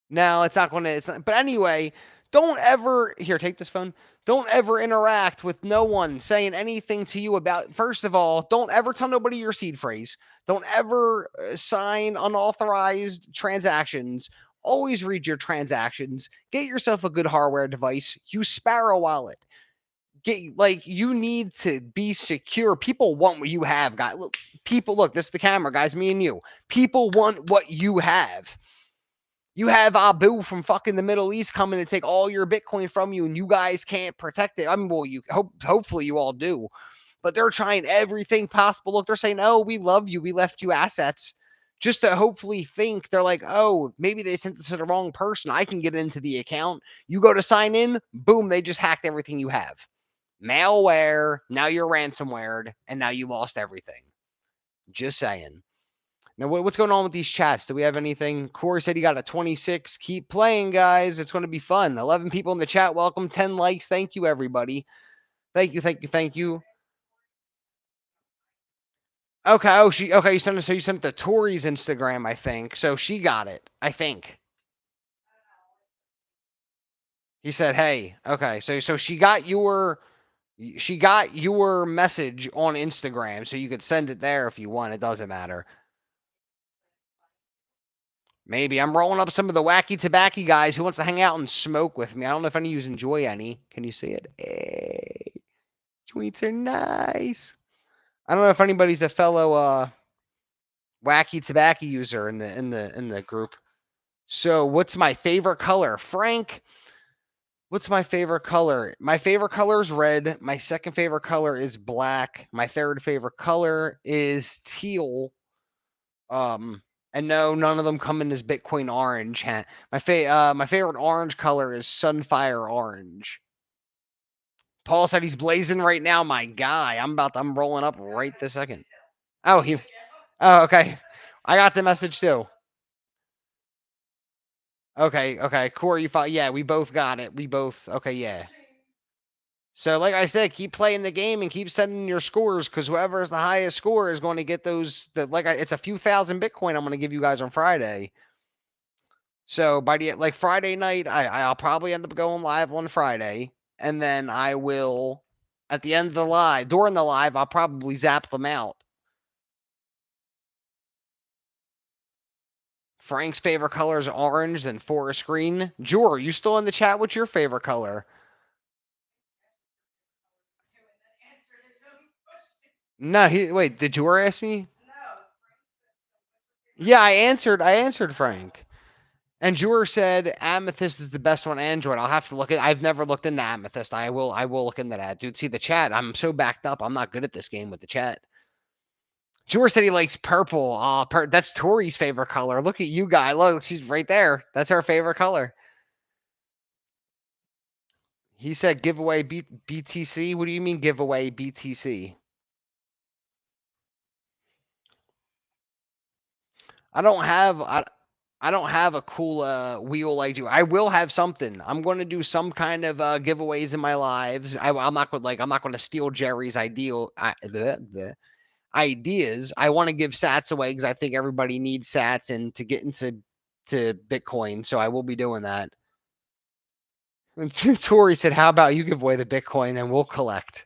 No, it's not going to. But anyway, don't ever here. Take this phone. Don't ever interact with no one saying anything to you about. First of all, don't ever tell nobody your seed phrase. Don't ever sign unauthorized transactions. Always read your transactions. Get yourself a good hardware device. Use Sparrow Wallet. You need to be secure. People want what you have, guys. Look, this is the camera, guys. Me and you. People want what you have. You have Abu from fucking the Middle East coming to take all your Bitcoin from you, and you guys can't protect it. I mean, well, hopefully you all do, but they're trying everything possible. Look, they're saying, "Oh, we love you. We left you assets," just to hopefully think they're like, "Oh, maybe they sent this to the wrong person. I can get into the account." You go to sign in, boom, they just hacked everything you have. Malware. Now you're ransomwared, and now you lost everything. Just saying. Now, what's going on with these chats? Do we have anything? Corey said he got a 26. Keep playing, guys. It's going to be fun. 11 people in the chat. Welcome. 10 likes. Thank you, everybody. Thank you, thank you, thank you. Okay. Oh, okay. You sent it. So you sent it to Tori's Instagram, I think. So she got it, I think. He said, "Hey, okay." So she got your message on Instagram, so you could send it there if you want. It doesn't matter. Maybe I'm rolling up some of the wacky tobacco guys who wants to hang out and smoke with me. I don't know if any of you enjoy any. Can you see it? Hey, tweets are nice. I don't know if anybody's a fellow wacky tobacco user in the group. So what's my favorite color? Frank, what's my favorite color? My favorite color is red. My second favorite color is black. My third favorite color is teal. And no, none of them come in as Bitcoin orange. My favorite orange color is Sunfire Orange. Paul said he's blazing right now. My guy, I'm rolling up right this second. Oh, okay. I got the message too. Okay. Corey, you thought, yeah, we both got it. Okay, yeah. So, like I said, keep playing the game and keep sending your scores because whoever is the highest score is going to get those. It's a few thousand Bitcoin I'm going to give you guys on Friday. So by the Friday night, I'll probably end up going live on Friday, and then I will at the end of the live, during the live, I'll probably zap them out. Frank's favorite color is orange, then forest green. Jor, you still in the chat? What's your favorite color? No, wait, did Jor ask me? Yeah, I answered Frank. And Jor said Amethyst is the best on Android. I'll have to look at. I've never looked into Amethyst. I will look into that, dude. See the chat. I'm so backed up. I'm not good at this game with the chat. Jor said he likes purple. That's Tori's favorite color. Look at you guy. Look, she's right there. That's her favorite color. He said giveaway BTC. What do you mean giveaway BTC? I don't have a cool wheel like you. I will have something. I'm going to do some kind of giveaways in my lives. I'm not going to steal Jerry's ideas. I want to give sats away because I think everybody needs sats and to get into Bitcoin. So I will be doing that. And Tori said, "How about you give away the Bitcoin and we'll collect?"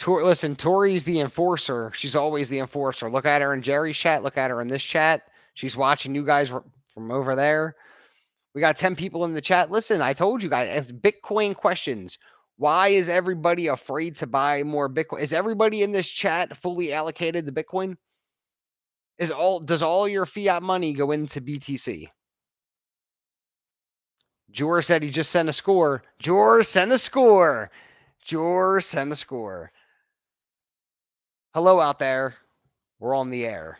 Listen, Tori's the enforcer. She's always the enforcer. Look at her in Jerry's chat. Look at her in this chat. She's watching you guys from over there. We got 10 people in the chat. Listen, I told you guys, Bitcoin questions. Why is everybody afraid to buy more Bitcoin? Is everybody in this chat fully allocated to Bitcoin? Does all your fiat money go into BTC? Jor said he just sent a score. Jor, send a score. Jor, send a score. Hello out there. We're on the air.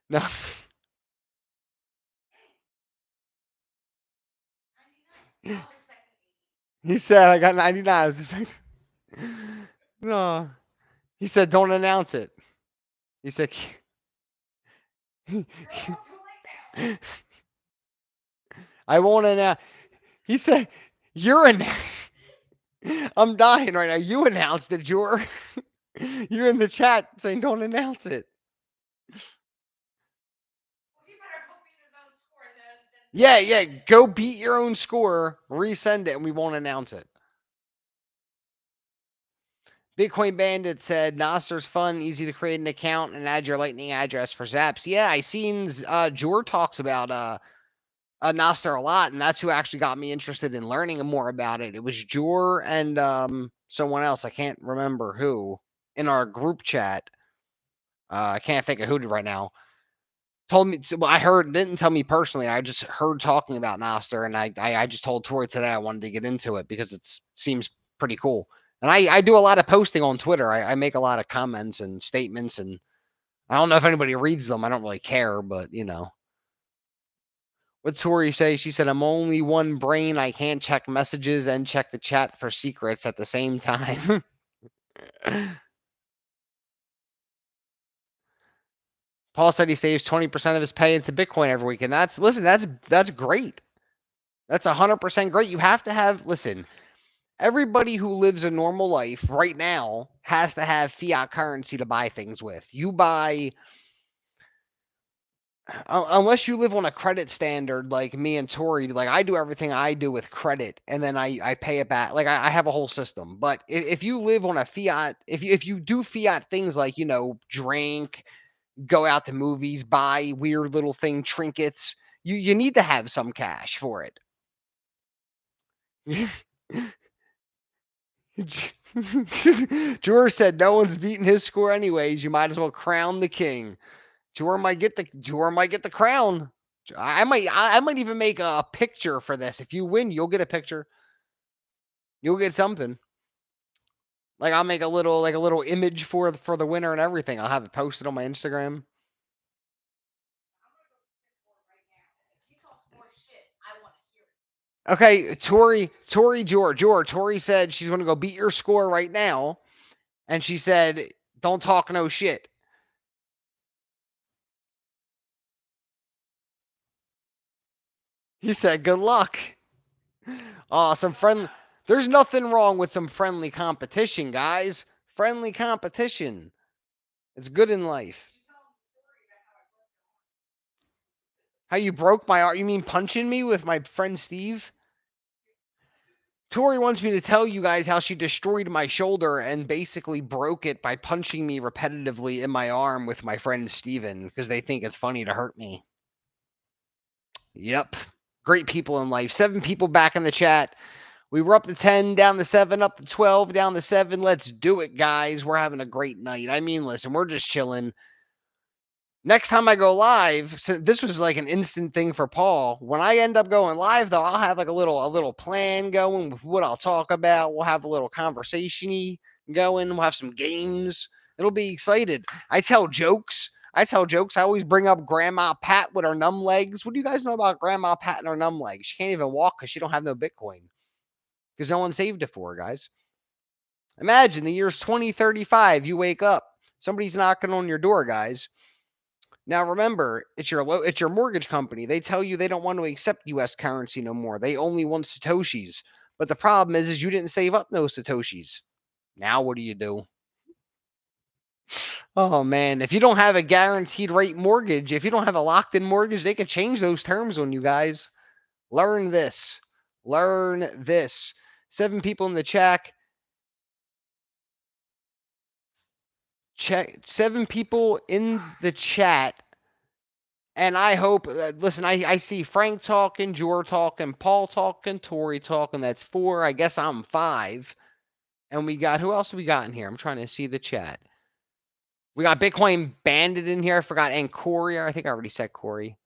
No. He said I got 99. I was expecting. No. He said don't announce it. He said I won't announce. He said you're I'm dying right now. You announced it, Jor. You're in the chat saying don't announce it. Yeah. Go beat your own score, resend it, and we won't announce it. Bitcoin Bandit said, Nostr's fun, easy to create an account and add your Lightning address for Zaps. Yeah, I seen Jor talks about Nostr a lot, and that's who actually got me interested in learning more about it. It was Jor and someone else. I can't remember who in our group chat. I can't think of who right now. Told me, well, I heard, didn't tell me personally. I just heard talking about Nostr, and I just told Tori today I wanted to get into it because it seems pretty cool. And I do a lot of posting on Twitter. I make a lot of comments and statements, and I don't know if anybody reads them. I don't really care, but you know. What'd Tori say? She said, I'm only one brain. I can't check messages and check the chat for secrets at the same time. Paul said he saves 20% of his pay into Bitcoin every week, and that's great. That's 100% great. You have to have listen. Everybody who lives a normal life right now has to have fiat currency to buy things with. You buy unless you live on a credit standard like me and Tori, like I do everything I do with credit and then I pay it back. Like I have a whole system. But if you live on a fiat, if you do fiat things like, drink, go out to movies, buy weird little thing, trinkets, you need to have some cash for it. George said no one's beating his score anyways. You might as well crown the king. Jor might get the crown. I might even make a picture for this. If you win, you'll get a picture. You'll get something. Like I'll make a little image for the winner and everything. I'll have it posted on my Instagram. Okay, Tori said she's gonna go beat your score right now, and she said, "Don't talk no shit." He said, "Good luck." Some friend. There's nothing wrong with some friendly competition, guys. Friendly competition. It's good in life. How you broke my arm? You mean punching me with my friend Steve? Tori wants me to tell you guys how she destroyed my shoulder and basically broke it by punching me repetitively in my arm with my friend Steven because they think it's funny to hurt me. Yep. Great people in life. 7 people back in the chat. We were up to 10, down to 7, up to 12, down to 7. Let's do it, guys. We're having a great night. I mean, listen, we're just chilling. Next time I go live, so this was like an instant thing for Paul. When I end up going live, though, I'll have like a little plan going with what I'll talk about. We'll have a little conversation going. We'll have some games. It'll be excited. I tell jokes. I always bring up Grandma Pat with her numb legs. What do you guys know about Grandma Pat and her numb legs? She can't even walk because she don't have no Bitcoin because no one saved it for her, guys. Imagine the year's 2035. You wake up, somebody's knocking on your door, guys. Now remember, it's your mortgage company. They tell you they don't want to accept U.S. currency no more. They only want satoshis. But the problem is you didn't save up no satoshis. Now what do you do? Oh man, if you don't have a guaranteed rate mortgage, if you don't have a locked in mortgage, they can change those terms on you guys. Learn this. Learn this. 7 people in the chat. Check 7 people in the chat. And I hope, listen, I see Frank talking, Jor talking, Paul talking, Tori talking. That's 4. I guess I'm 5. And we got, who else we got in here? I'm trying to see the chat. We got Bitcoin Bandit in here. I forgot. And Corey. I think I already said Corey.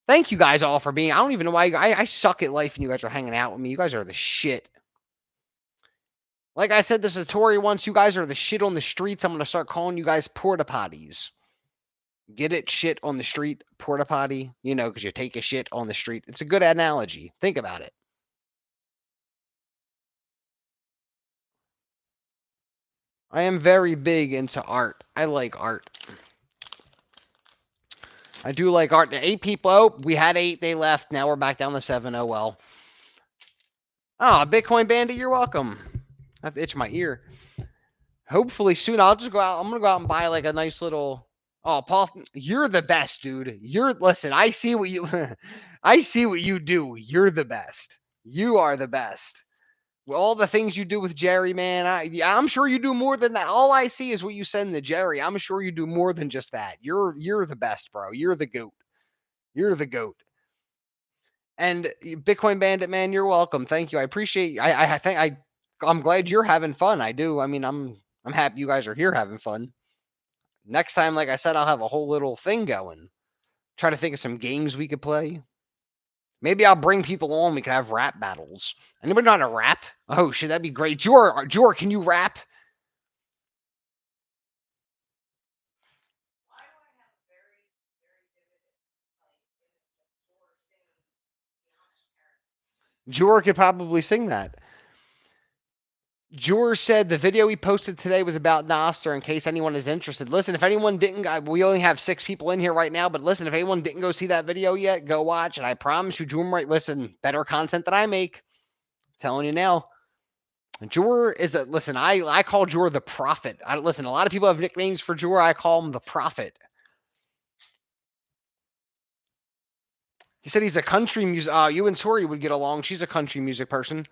Thank you guys all for being. I don't even know why. I suck at life and you guys are hanging out with me. You guys are the shit. Like I said this to Tori once, you guys are the shit on the streets. I'm going to start calling you guys porta potties. Get it? Shit on the street, porta potty, because you take a shit on the street. It's a good analogy. Think about it. I am very big into art. I like art. I do like art. 8 people. Oh, we had 8. They left. Now we're back down to 7. Oh, well. Oh, Bitcoin Bandit, you're welcome. I have to itch my ear. Hopefully soon. I'll just go out. I'm going to go out and buy like a nice little. Oh, Paul, you're the best, dude. Listen, I see what you I see what you do. You're the best. You are the best. All the things you do with Jerry, man, I'm sure you do more than that. All I see is what you send to Jerry. I'm sure you do more than just that. You're the best, bro. You're the goat. You're the goat. And Bitcoin Bandit, man, you're welcome. Thank you. I appreciate. I think I'm glad you're having fun. I do. I mean, I'm happy you guys are here having fun. Next time, like I said, I'll have a whole little thing going. Try to think of some games we could play. Maybe I'll bring people on. We could have rap battles. Anybody know how to rap? Oh shit, that'd be great. Jor, can you rap? Jor could probably sing that. Jor said the video we posted today was about Noster in case anyone is interested. Listen, if anyone didn't, we only have 6 people in here right now, but listen, if anyone didn't go see that video yet, go watch. And I promise you, Jor might listen, better content than I make. I'm telling you now. Jor is a, listen, I call Jor the prophet. Listen, a lot of people have nicknames for Jor. I call him the prophet. He said he's a country music. You and Tori would get along. She's a country music person.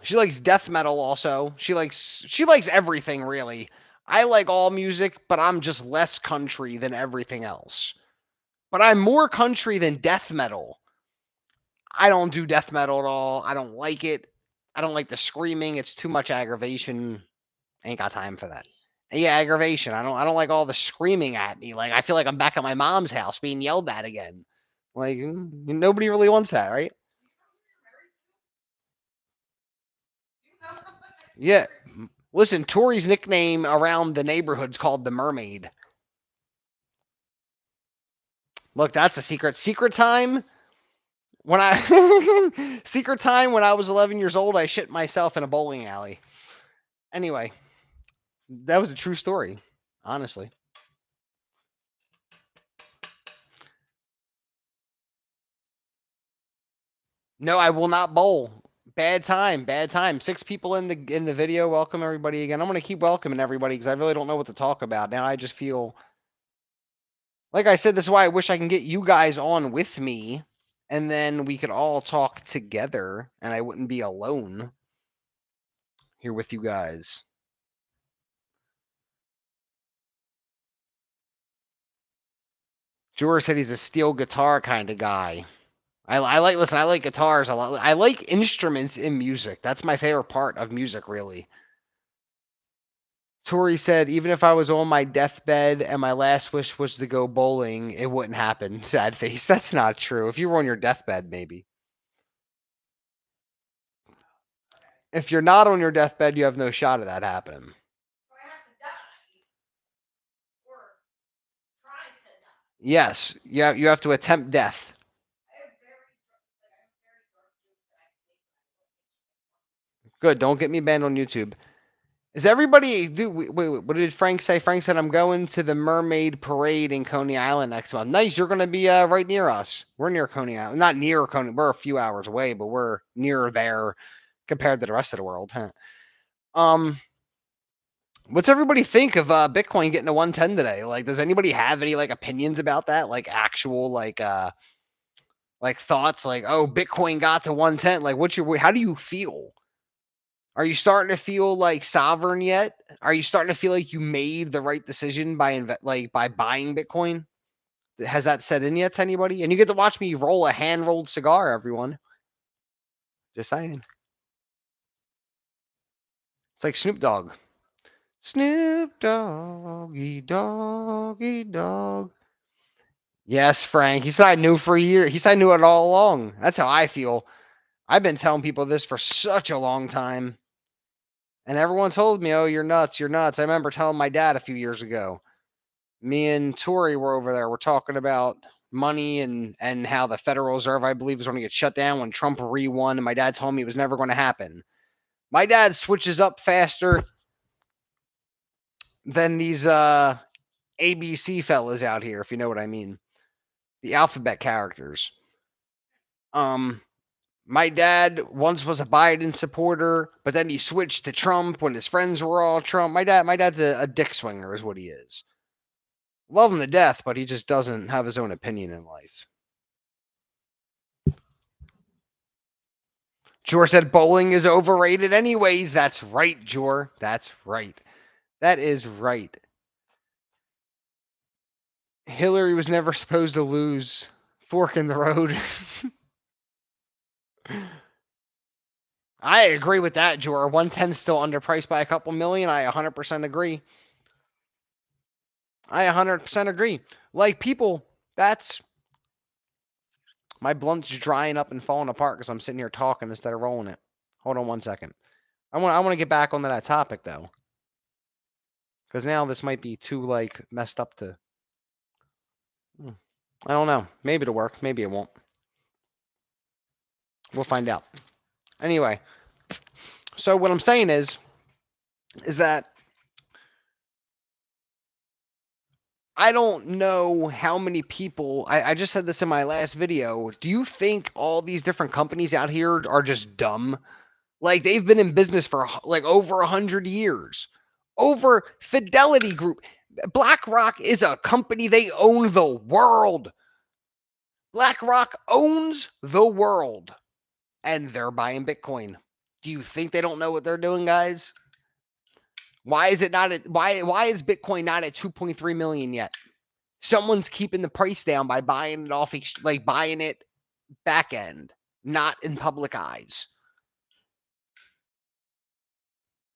She likes death metal also. She likes everything really. I like all music, but I'm just less country than everything else. But I'm more country than death metal. I don't do death metal at all. I don't like it. I don't like the screaming. It's too much aggravation. Ain't got time for that. Yeah, aggravation. I don't like all the screaming at me. Like I feel like I'm back at my mom's house being yelled at again. Like nobody really wants that, right? Yeah. Listen, Tori's nickname around the neighborhood's called the Mermaid. Look, that's a secret. Secret time. When I secret time when I was 11 years old, I shit myself in a bowling alley. Anyway, that was a true story, honestly. No, I will not bowl. Bad time, bad time. 6 people in the video. Welcome everybody again. I'm gonna keep welcoming everybody because I really don't know what to talk about now. I just feel like I said. This is why I wish I can get you guys on with me, and then we could all talk together, and I wouldn't be alone here with you guys. George said he's a steel guitar kind of guy. I like listen. I like guitars a lot. I like instruments in music. That's my favorite part of music, really. Tori said, even if I was on my deathbed and my last wish was to go bowling, it wouldn't happen. Sad face. That's not true. If you were on your deathbed, maybe. If you're not on your deathbed, you have no shot of that happening. Yes, you have to attempt death. Good. Don't get me banned on YouTube. Is everybody? Wait, what did Frank say? Frank said I'm going to the Mermaid Parade in Coney Island next month. Nice. You're going to be right near us. We're near Coney Island. Not near Coney. We're a few hours away, but we're near there compared to the rest of the world. Huh? Um, what's everybody think of Bitcoin getting to 110 today? Like, does anybody have any like opinions about that? Like actual like thoughts? Like, oh, Bitcoin got to 110. Like, what's your? How do you feel? Are you starting to feel like sovereign yet? Are you starting to feel like you made the right decision by buying Bitcoin? Has that set in yet to anybody? And you get to watch me roll a hand rolled cigar, everyone. Just saying. It's like Snoop Dogg. Snoop Doggy Doggy Dog. Yes, Frank. He said I knew for a year. He said I knew it all along. That's how I feel. I've been telling people this for such a long time. And everyone told me, oh, you're nuts. You're nuts. I remember telling my dad a few years ago. Me and Tori were over there. We're talking about money and how the Federal Reserve, I believe, is going to get shut down when Trump re-won. And my dad told me it was never going to happen. My dad switches up faster than these ABC fellas out here, if you know what I mean. The alphabet characters. Um, my dad once was a Biden supporter, but then he switched to Trump when his friends were all Trump. My dad's a dick swinger, is what he is. Love him to death, but he just doesn't have his own opinion in life. Jor said bowling is overrated anyways. That's right, Jor. That's right. That is right. Hillary was never supposed to lose. Fork in the road. I agree with that, Jor. 110 still underpriced by a couple million. I 100% agree. I 100% agree. Like people, that's my blunt's drying up and falling apart because I'm sitting here talking instead of rolling it. Hold on 1 second. I want to get back onto that topic though, because now this might be too like messed up to. I don't know. Maybe it'll work. Maybe it won't. We'll find out. Anyway, So what I'm saying is that I don't know how many people. I just said this in my last video. Do you think all these different companies out here are just dumb? Like they've been in business for like over 100 years. Over Fidelity Group. BlackRock is a company, they own the world. BlackRock owns the world and they're buying Bitcoin. Do you think they don't know what they're doing, guys? Why is it not at why is Bitcoin not at 2.3 million yet? Someone's keeping the price down by buying it off like buying it back end, not in public eyes.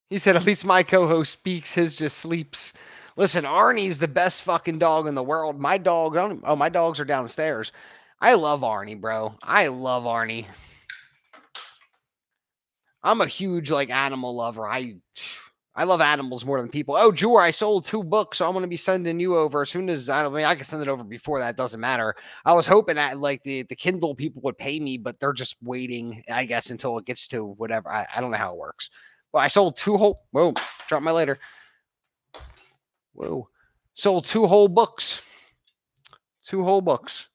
He said, at least my co-host speaks, his just sleeps. Listen, Arnie's the best fucking dog in the world. My dog, my dogs are downstairs. I love Arnie, bro. I love Arnie. I'm a huge like animal lover. I love animals more than people. Oh, Jor, I sold 2 books, so I'm gonna be sending you over as soon as I can send it over before that. Doesn't matter. I was hoping that like the Kindle people would pay me, but they're just waiting, I guess, until it gets to whatever. I don't know how it works. But I sold 2 whole. Whoa, drop my lighter. Whoa, sold 2 whole books. 2 whole books.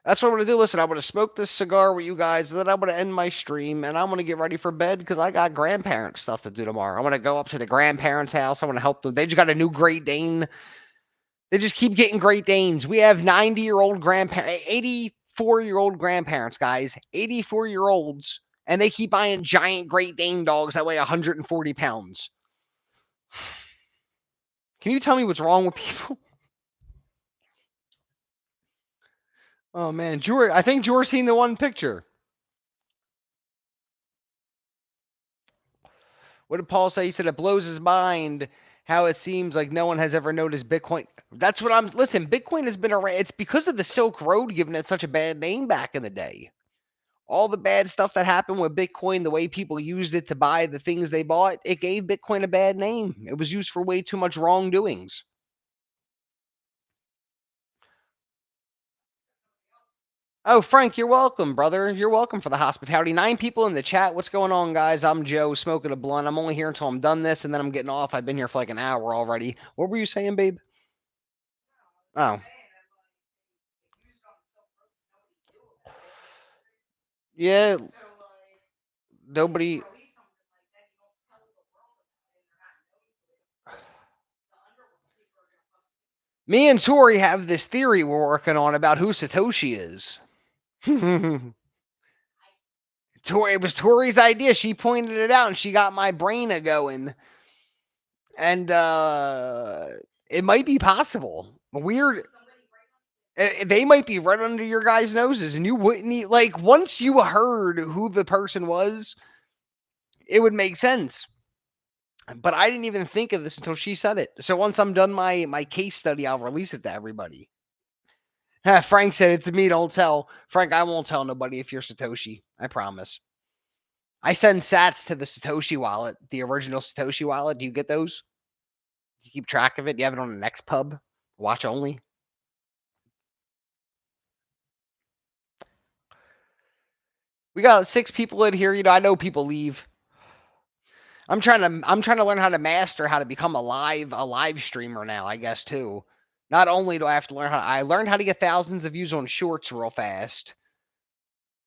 That's what I'm gonna do. Listen, I'm gonna smoke this cigar with you guys, and then I'm gonna end my stream, and I'm gonna get ready for bed because I got grandparent stuff to do tomorrow. I'm gonna go up to the grandparents' house. I want to help them. They just got a new Great Dane. They just keep getting Great Danes. We have 90-year-old grandparents, 84-year-old grandparents, guys, 84-year-olds, and they keep buying giant Great Dane dogs that weigh 140 pounds. Can you tell me what's wrong with people? Oh man, George, I think George seen the one picture. What did Paul say? He said it blows his mind how it seems like no one has ever noticed Bitcoin. That's what I'm. Listen, Bitcoin has been around. It's because of the Silk Road giving it such a bad name back in the day. All the bad stuff that happened with Bitcoin, the way people used it to buy the things they bought, it gave Bitcoin a bad name. It was used for way too much wrongdoings. Oh, Frank, you're welcome, brother. You're welcome for the hospitality. 9 people in the chat. What's going on, guys? I'm Joe, smoking a blunt. I'm only here until I'm done this, and then I'm getting off. I've been here for like an hour already. What were you saying, babe? Oh. Yeah, nobody. Me and Tori have this theory we're working on about who Satoshi is. Tori, it was Tori's idea. She pointed it out, and she got my brain a going. And it might be possible. Weird. They might be right under your guys' noses, and you wouldn't like once you heard who the person was, it would make sense. But I didn't even think of this until she said it. So once I'm done my case study, I'll release it to everybody. Frank said it's me. Don't tell Frank. I won't tell nobody if you're Satoshi. I promise. I send Sats to the Satoshi wallet, the original Satoshi wallet. Do you get those? You keep track of it? You have it on the next pub? Watch only? We got 6 people in here. I know people leave. I'm trying to learn how to master how to become a live streamer now, I guess too. Not only do I have to learn I learned how to get thousands of views on shorts real fast.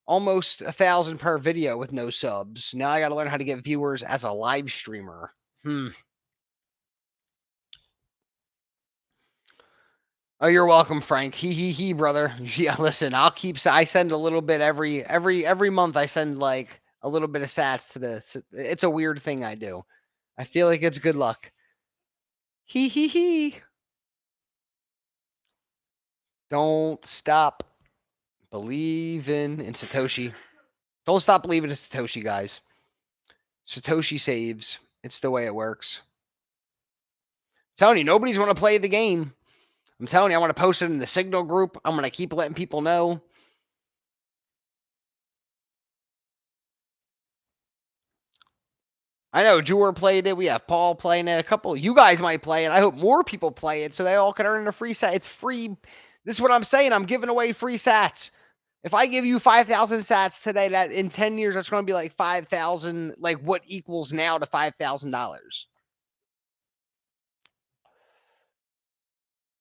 Almost 1,000 per video with no subs. Now I got to learn how to get viewers as a live streamer. Oh, you're welcome, Frank. He, brother. Yeah, listen, I send a little bit every month. I send like a little bit of sats to this. It's a weird thing I do. I feel like it's good luck. He. Don't stop believing in Satoshi. Don't stop believing in Satoshi, guys. Satoshi saves. It's the way it works. I'm telling you, nobody's want to play the game. I'm telling you, I want to post it in the Signal group. I'm going to keep letting people know. I know Jewel played it. We have Paul playing it. A couple of you guys might play it. I hope more people play it so they all can earn a free sat. It's free. This is what I'm saying. I'm giving away free sats. If I give you 5,000 sats today, that in 10 years, that's going to be like 5,000, like what equals now to $5,000.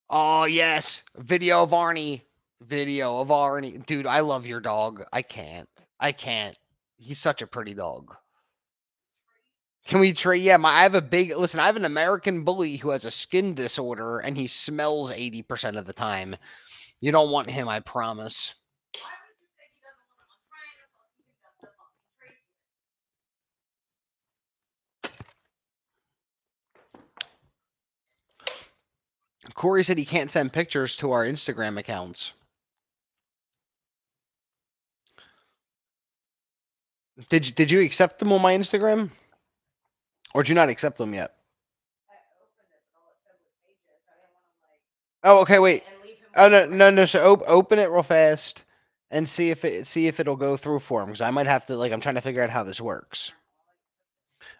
Oh, yes. Video of Arnie. Video of Arnie. Dude, I love your dog. I can't. I can't. He's such a pretty dog. Can we trade? Yeah, I have a big. Listen, I have an American bully who has a skin disorder and he smells 80% of the time. You don't want him, I promise. Corey said he can't send pictures to our Instagram accounts. Did you accept them on my Instagram? Or did you not accept them yet? Oh, okay, wait. Oh no. So open it real fast and see if it'll go through for him because I might have to I'm trying to figure out how this works.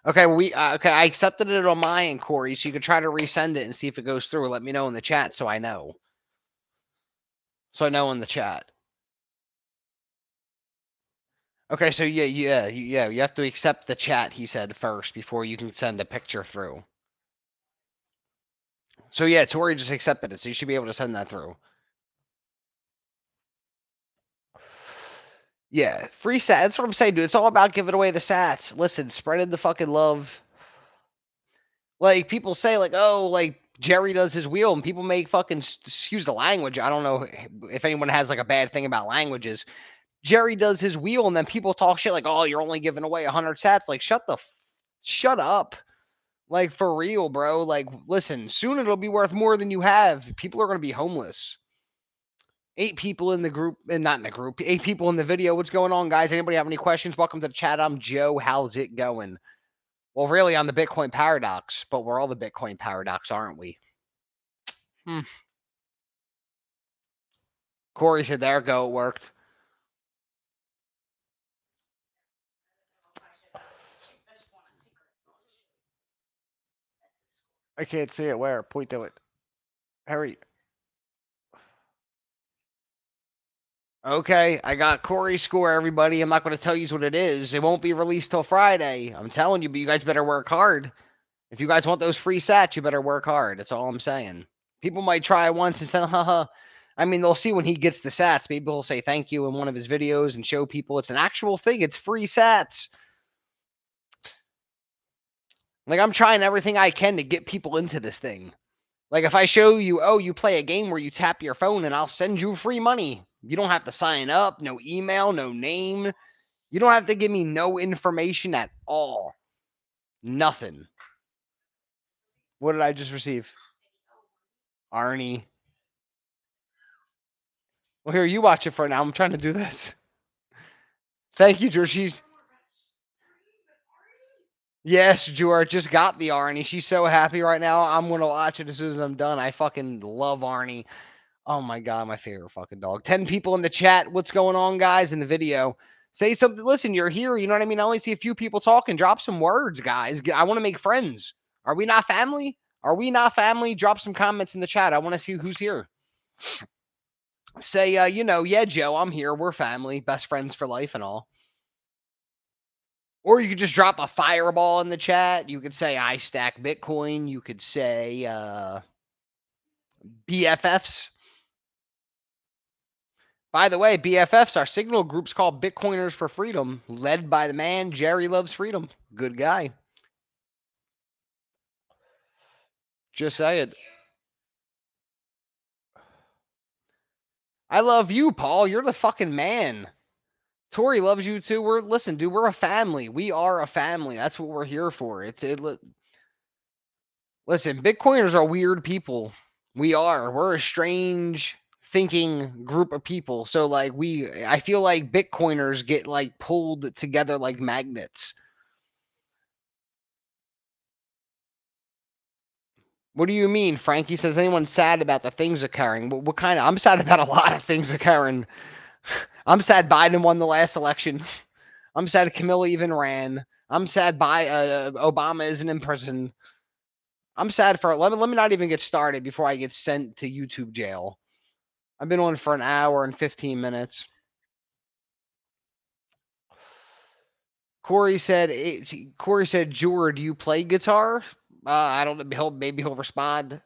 Okay, okay. I accepted it on my end, Corey. So you could try to resend it and see if it goes through. Let me know in the chat so I know. So I know in the chat. Okay, so yeah. You have to accept the chat. He said first before you can send a picture through. So yeah, Tori just accepted it, so you should be able to send that through. Yeah, free sats. That's what I'm saying, dude. It's all about giving away the sats. Listen, spreading the fucking love. Like people say, oh, Jerry does his wheel, and people make fucking excuse the language. I don't know if anyone has a bad thing about languages. Jerry does his wheel, and then people talk shit oh, you're only giving away 100 sats. Shut up. For real, bro. Listen, soon it'll be worth more than you have. People are gonna be homeless. 8 people in the group, and not in the group. 8 people in the video. What's going on, guys? Anybody have any questions? Welcome to the chat. I'm Joe. How's it going? Well, really, on the Bitcoin paradox, but we're all the Bitcoin paradox, aren't we? Corey said, there go, it worked. I can't see it. Where? Point to it. Hurry. Okay, I got Corey's score, everybody. I'm not going to tell you what it is. It won't be released till Friday. I'm telling you, but you guys better work hard. If you guys want those free sats, you better work hard. That's all I'm saying. People might try once and say, haha. I mean, they'll see when he gets the sats. Maybe he'll say thank you in one of his videos and show people it's an actual thing. It's free sats. I'm trying everything I can to get people into this thing. If I show you, oh, you play a game where you tap your phone and I'll send you free money. You don't have to sign up, no email, no name. You don't have to give me no information at all. Nothing. What did I just receive? Arnie. Well, here, you watch it for now. I'm trying to do this. Thank you, George. Yes, George just got the Arnie. She's so happy right now. I'm going to watch it as soon as I'm done. I fucking love Arnie. Oh my God, my favorite fucking dog. 10 people in the chat. What's going on, guys, in the video? Say something. Listen, you're here. You know what I mean? I only see a few people talking. Drop some words, guys. I want to make friends. Are we not family? Are we not family? Drop some comments in the chat. I want to see who's here. Say, yeah, Joe, I'm here. We're family. Best friends for life and all. Or you could just drop a fireball in the chat. You could say, I stack Bitcoin. You could say, BFFs. By the way, BFFs, our signal group's called Bitcoiners for Freedom, led by the man Jerry Loves Freedom. Good guy. Just saying. I love you, Paul. You're the fucking man. Tori loves you too. Listen, dude, we're a family. We are a family. That's what we're here for. Listen, Bitcoiners are weird people. We are. We're a strange thinking group of people. So I feel like Bitcoiners get pulled together like magnets. What do you mean? Frankie says, anyone sad about the things occurring? What kind of? I'm sad about a lot of things occurring. I'm sad Biden won the last election. I'm sad Camilla even ran. I'm sad Obama isn't in prison. I'm sad for let me not even get started before I get sent to YouTube jail. I've been on for an hour and 15 minutes. Corey said, Jura, do you play guitar? I don't know. Maybe he'll respond.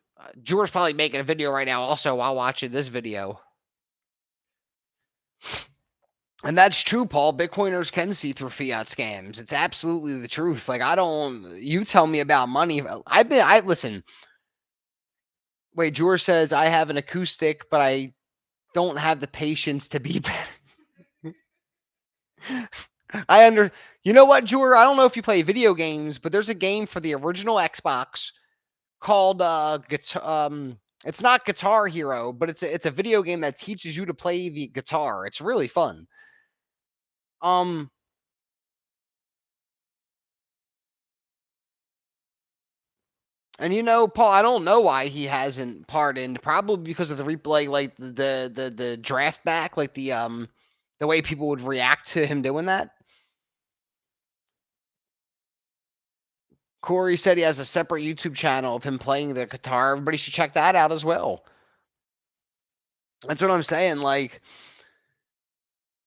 Jura's probably making a video right now also while watching this video. And that's true, Paul. Bitcoiners can see through fiat scams. It's absolutely the truth. Like, you tell me about money. Listen. Wait, Jura says, I have an acoustic, but I don't have the patience to be better. You know what, Jura? I don't know if you play video games, but there's a game for the original Xbox called it's not Guitar Hero, but it's a video game that teaches you to play the guitar. It's really fun. And Paul, I don't know why he hasn't pardoned. Probably because of the replay, like the draft back, like the way people would react to him doing that. Corey said he has a separate YouTube channel of him playing the guitar. Everybody should check that out as well. That's what I'm saying. Like,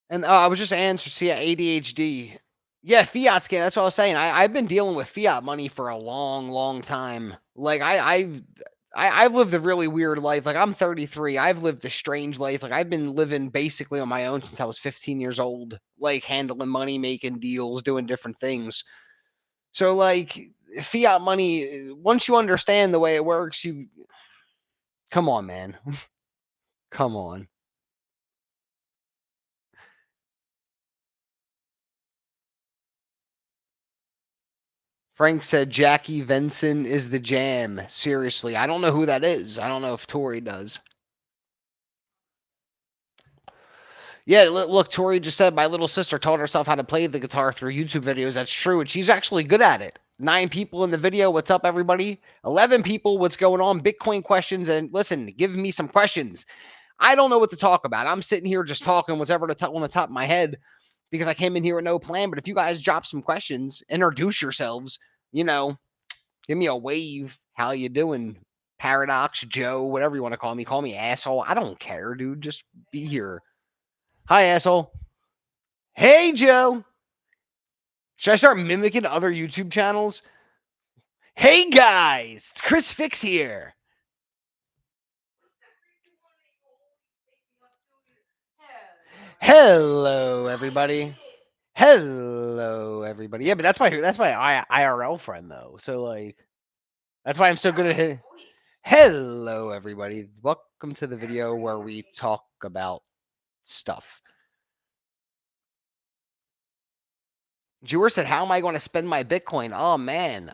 and I was just answering. See, ADHD. Yeah, fiat scam. That's what I was saying. I've been dealing with fiat money for a long, long time. Like I've lived a really weird life. Like I'm 33. I've lived a strange life. Like I've been living basically on my own since I was 15 years old. Like handling money, making deals, doing different things. So like fiat money, once you understand the way it works, you come on, man. Come on. Frank said Jackie Venson is the jam. Seriously, I don't know who that is. I don't know if Tori does. Yeah, look, Tori just said my little sister taught herself how to play the guitar through YouTube videos. That's true, and she's actually good at it. 9 people in the video. What's up, everybody? 11 people. What's going on? Bitcoin questions. And listen, give me some questions. I don't know what to talk about. I'm sitting here just talking whatever on the top of my head because I came in here with no plan. But if you guys drop some questions, introduce yourselves, give me a wave. How you doing? Paradox, Joe, whatever you want to call me. Call me asshole. I don't care, dude. Just be here. Hi, asshole. Hey, Joe. Should I start mimicking other YouTube channels? Hey, guys. It's Chris Fix here. Hello, everybody. Hello, everybody. Yeah, but that's my IRL friend though. So like, that's why I'm so good at it. Hello, everybody. Welcome to the video where we talk about stuff. Jewer said, "How am I going to spend my Bitcoin?" Oh man.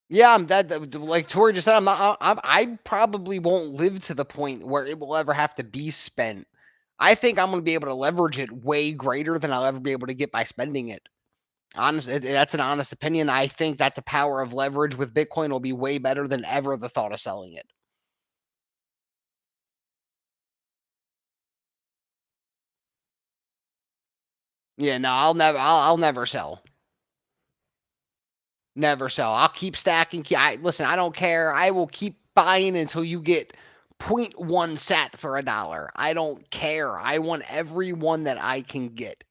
Yeah, I'm that. Like Tori just said, I'm not. I probably won't live to the point where it will ever have to be spent. I think I'm going to be able to leverage it way greater than I'll ever be able to get by spending it. Honestly, that's an honest opinion. I think that the power of leverage with Bitcoin will be way better than ever the thought of selling it. Yeah, no, I'll never sell. Never sell. I'll keep stacking. Listen, I don't care. I will keep buying until you get 0.1 sat for $1. I don't care. I want every one that I can get.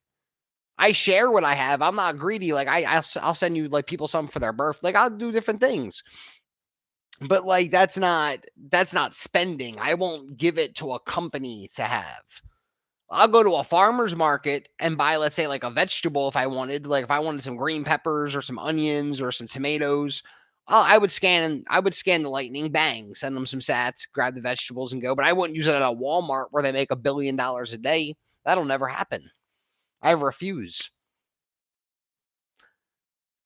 I share what I have. I'm not greedy. Like I'll send you like people some for their birth. Like I'll do different things. But like that's not spending. I won't give it to a company to have. I'll go to a farmer's market and buy, let's say, like a vegetable if I wanted. Like if I wanted some green peppers or some onions or some tomatoes, I would scan the lightning, bang, send them some sats, grab the vegetables and go. But I wouldn't use it at a Walmart where they make $1 billion a day. That'll never happen. I refuse.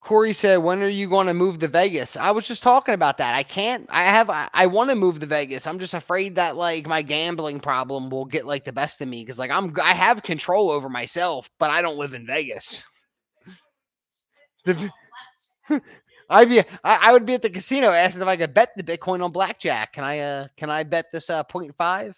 Corey said, "When are you going to move to Vegas?" I was just talking about that. I can't. I want to move to Vegas. I'm just afraid that like my gambling problem will get like the best of me because like I have control over myself, but I don't live in Vegas. I would be at the casino asking if I could bet the Bitcoin on blackjack. Can I bet this 0.5?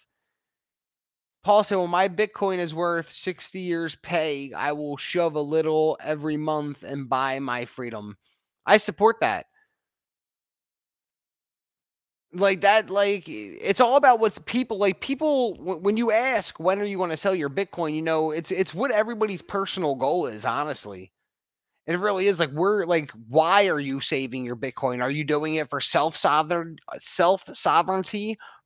Paul said, when my Bitcoin is worth 60 years pay, I will shove a little every month and buy my freedom. I support that. Like that, like it's all about what's people like. People, when you ask when are you going to sell your Bitcoin, it's what everybody's personal goal is. Honestly, it really is. Like we're like, why are you saving your Bitcoin? Are you doing it for self sovereignty?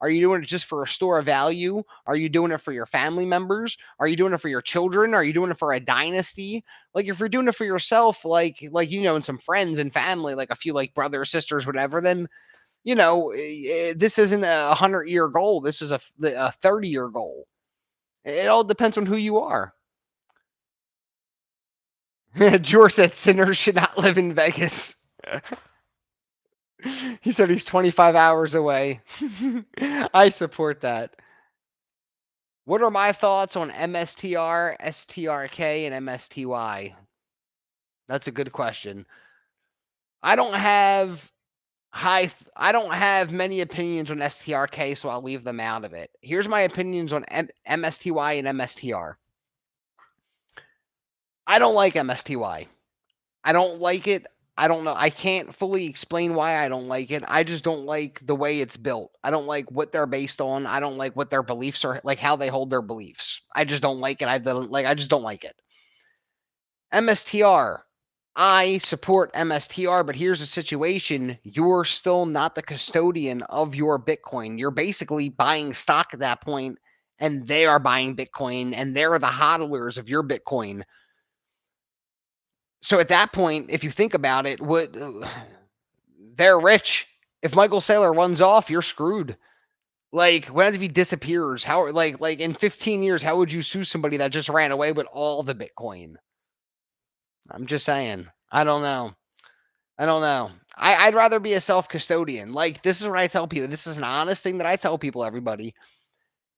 Are you doing it just for a store of value? Are you doing it for your family members? Are you doing it for your children? Are you doing it for a dynasty? Like if you're doing it for yourself, and some friends and family, like a few like brothers, sisters, whatever, then this isn't a 100-year goal. This is a 30-year goal. It all depends on who you are. George said sinners should not live in Vegas. He said he's 25 hours away. I support that. What are my thoughts on MSTR, STRK, and MSTY? That's a good question. I don't have I don't have many opinions on STRK, so I'll leave them out of it. Here's my opinions on MSTY and MSTR. I don't like MSTY. I don't like it. I don't know. I can't fully explain why I don't like it. I just don't like the way it's built. I don't like what they're based on. I don't like what their beliefs are, like how they hold their beliefs. I just don't like it. I just don't like it. MSTR. I support MSTR, but here's the situation. You're still not the custodian of your Bitcoin. You're basically buying stock at that point, and they are buying Bitcoin, and they're the hodlers of your Bitcoin. So at that point, if you think about it, they're rich. If Michael Saylor runs off, you're screwed. Like, what if he disappears? How like in 15 years, how would you sue somebody that just ran away with all the Bitcoin? I'm just saying. I don't know. I'd rather be a self custodian. Like, this is what I tell people. This is an honest thing that I tell people, everybody.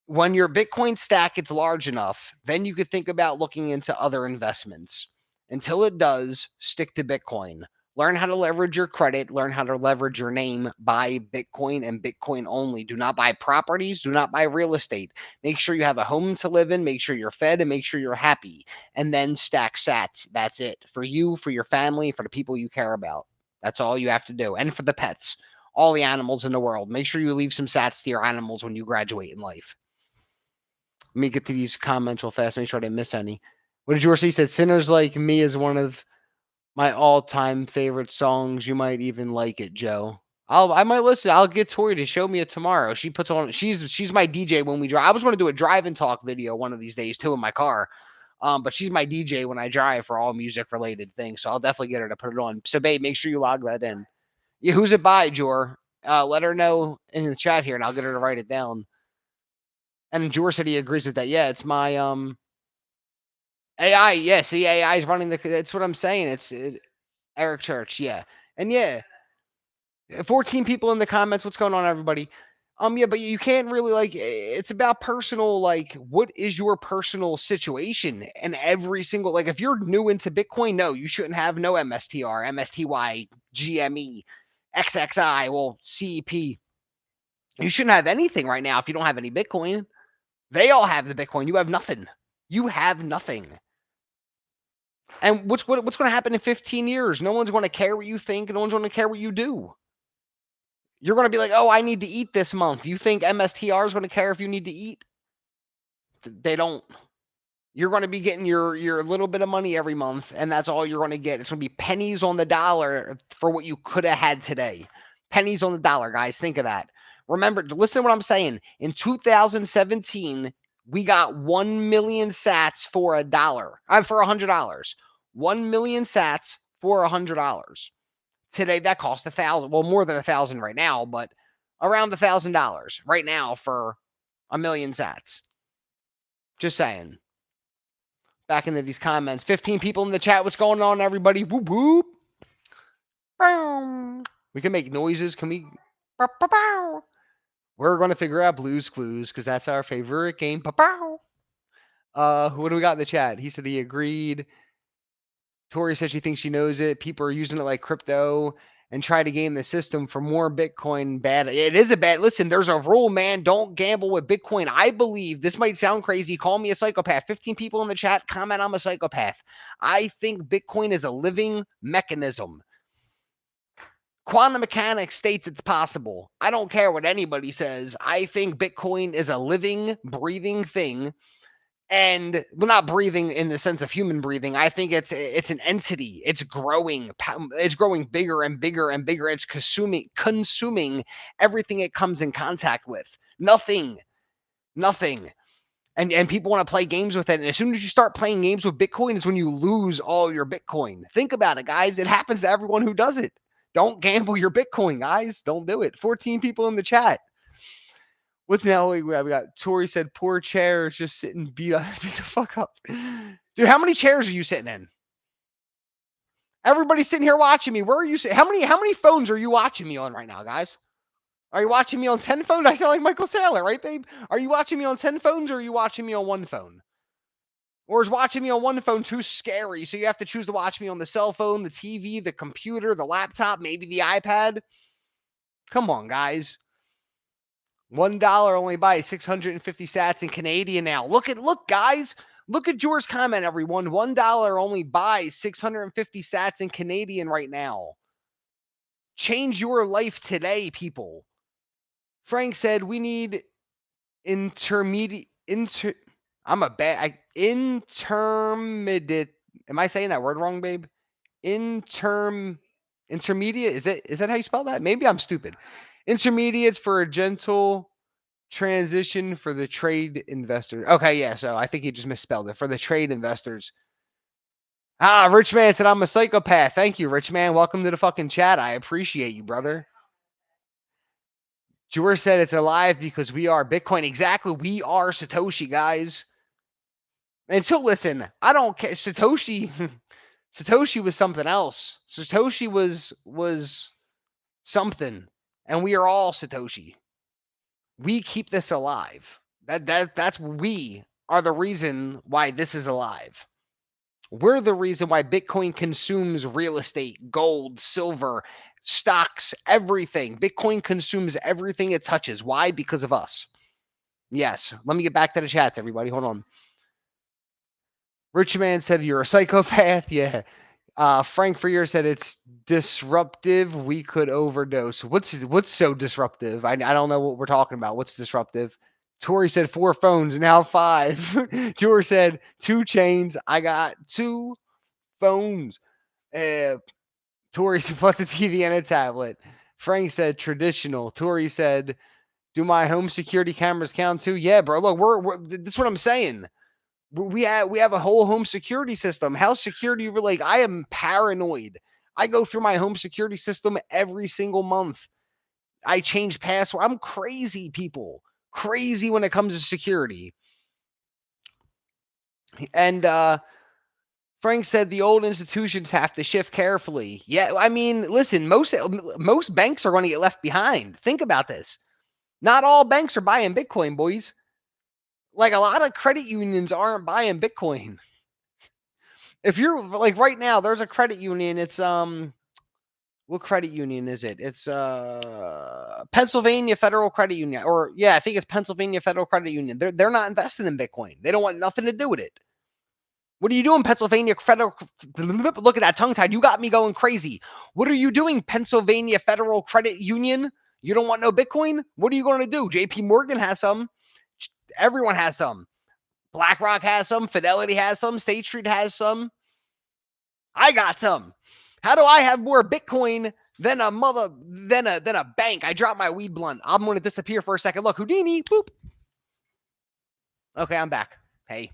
When your Bitcoin stack gets large enough, then you could think about looking into other investments. Until it does, stick to Bitcoin. Learn how to leverage your credit, learn how to leverage your name, buy Bitcoin and Bitcoin only. Do not buy properties, do not buy real estate. Make sure you have a home to live in, make sure you're fed, and make sure you're happy. And then stack sats. That's it. For you, for your family, for the people you care about. That's all you have to do. And for the pets, all the animals in the world. Make sure you leave some sats to your animals when you graduate in life. Let me get to these comments real fast. Make sure I didn't miss any. What did you see? He said, Sinners Like Me is one of my all-time favorite songs. You might even like it, Joe. I might listen. I'll get Tori to show me it tomorrow. She puts on. She's my DJ when we drive. I was going to do a drive and talk video one of these days too in my car. But she's my DJ when I drive for all music related things. So I'll definitely get her to put it on. So babe, make sure you log that in. Yeah, who's it by, Jor? Let her know in the chat here, and I'll get her to write it down. And Jor said he agrees with that. Yeah, it's my AI. Yeah, see, AI is running the. That's what I'm saying. Eric Church. Yeah, and yeah, 14 people in the comments. What's going on, everybody? Yeah, but you can't really it's about personal, like, what is your personal situation? And every single, like, if you're new into Bitcoin, no, you shouldn't have no MSTR, MSTY, GME, XXI, well, CEP. You shouldn't have anything right now if you don't have any Bitcoin. They all have the Bitcoin. You have nothing. You have nothing. And what's going to happen in 15 years? No one's going to care what you think. No one's going to care what you do. You're going to be like, oh, I need to eat this month. You think MSTR is going to care if you need to eat? They don't. You're going to be getting your little bit of money every month, and that's all you're going to get. It's going to be pennies on the dollar for what you could have had today. Pennies on the dollar, guys. Think of that. Remember, listen to what I'm saying. In 2017, we got 1 million sats for for $100. 1 million sats for $100. Today that costs $1,000. Well, more than $1,000 right now, but around $1,000 right now for 1 million sats. Just saying. Back into these comments. 15 people in the chat. What's going on, everybody? Whoop whoop. We can make noises. Can we? We're going to figure out Blue's Clues because that's our favorite game. What do we got in the chat? He said he agreed. Tori said she thinks she knows it. People are using it like crypto, and try to game the system for more Bitcoin. Bad. It is a bad. Listen, there's a rule, man. Don't gamble with Bitcoin. I believe this might sound crazy. Call me a psychopath. 15 people in the chat comment I'm a psychopath. I think Bitcoin is a living mechanism. Quantum mechanics states it's possible. I don't care what anybody says. I think Bitcoin is a living, breathing thing. And well, not breathing in the sense of human breathing. I think it's an entity. It's growing. It's growing bigger and bigger and bigger. It's consuming everything it comes in contact with. Nothing. And people want to play games with it. And as soon as you start playing games with Bitcoin, is when you lose all your Bitcoin. Think about it, guys. It happens to everyone who does it. Don't gamble your Bitcoin, guys. Don't do it. 14 people in the chat. What's now? We got Tori said, poor chairs just sitting beat the fuck up. Dude, how many chairs are you sitting in? Everybody's sitting here watching me. Where are you sitting? How many phones are you watching me on right now, guys? Are you watching me on 10 phones? I sound like Michael Saylor, right, babe? Are you watching me on 10 phones or are you watching me on one phone? Or is watching me on one phone too scary? So you have to choose to watch me on the cell phone, the TV, the computer, the laptop, maybe the iPad? Come on, guys. $1 only buys 650 sats in Canadian now. Look, guys. Look at George's comment, everyone. $1 only buys 650 sats in Canadian right now. Change your life today, people. Frank said we need intermediate. Am I saying that word wrong, babe? Intermediate. Is that how you spell that? Maybe I'm stupid. Intermediates for a gentle transition for the trade investor. Okay, yeah, so I think he just misspelled it. For the trade investors. Rich Man said I'm a psychopath. Thank you, Rich Man. Welcome to the fucking chat. I appreciate you, brother. George said it's alive because we are Bitcoin. Exactly. We are Satoshi, guys. Until listen, I don't care. Satoshi was something else. Satoshi was something. And we are all Satoshi. We keep this alive. That's we are the reason why this is alive. We're the reason why Bitcoin consumes real estate, gold, silver, stocks, everything. Bitcoin consumes everything it touches. Why? Because of us. Yes. Let me get back to the chats, everybody. Hold on. Rich Man said you're a psychopath. Yeah. Frank Freer said it's disruptive. We could overdose. What's so disruptive? I don't know what we're talking about. What's disruptive? Tori said 4 phones, now 5. George said 2 chains. I got 2 phones. Tori said, what's a TV and a tablet? Frank said traditional. Tori said, do my home security cameras count too? Yeah, bro. Look, we're that's what I'm saying. We have a whole home security system. How secure do you really like? I am paranoid. I go through my home security system every single month. I change password. I'm crazy, people. Crazy when it comes to security. And Frank said the old institutions have to shift carefully. Yeah, I mean, listen, most banks are going to get left behind. Think about this. Not all banks are buying Bitcoin, boys. Like a lot of credit unions aren't buying Bitcoin. If you're like right now, there's a credit union. It's what credit union is it? It's Pennsylvania Federal Credit Union, or yeah, I think it's Pennsylvania Federal Credit Union. They're not investing in Bitcoin. They don't want nothing to do with it. What are you doing, Pennsylvania Federal? Look at that tongue tied. You got me going crazy. What are you doing, Pennsylvania Federal Credit Union? You don't want no Bitcoin? What are you going to do? JP Morgan has some. Everyone has some. BlackRock has some. Fidelity has some. State Street has some. I got some. How do I have more Bitcoin than a bank? I dropped my weed blunt. I'm going to disappear for a second. Look, Houdini. Boop. Okay, I'm back. Hey.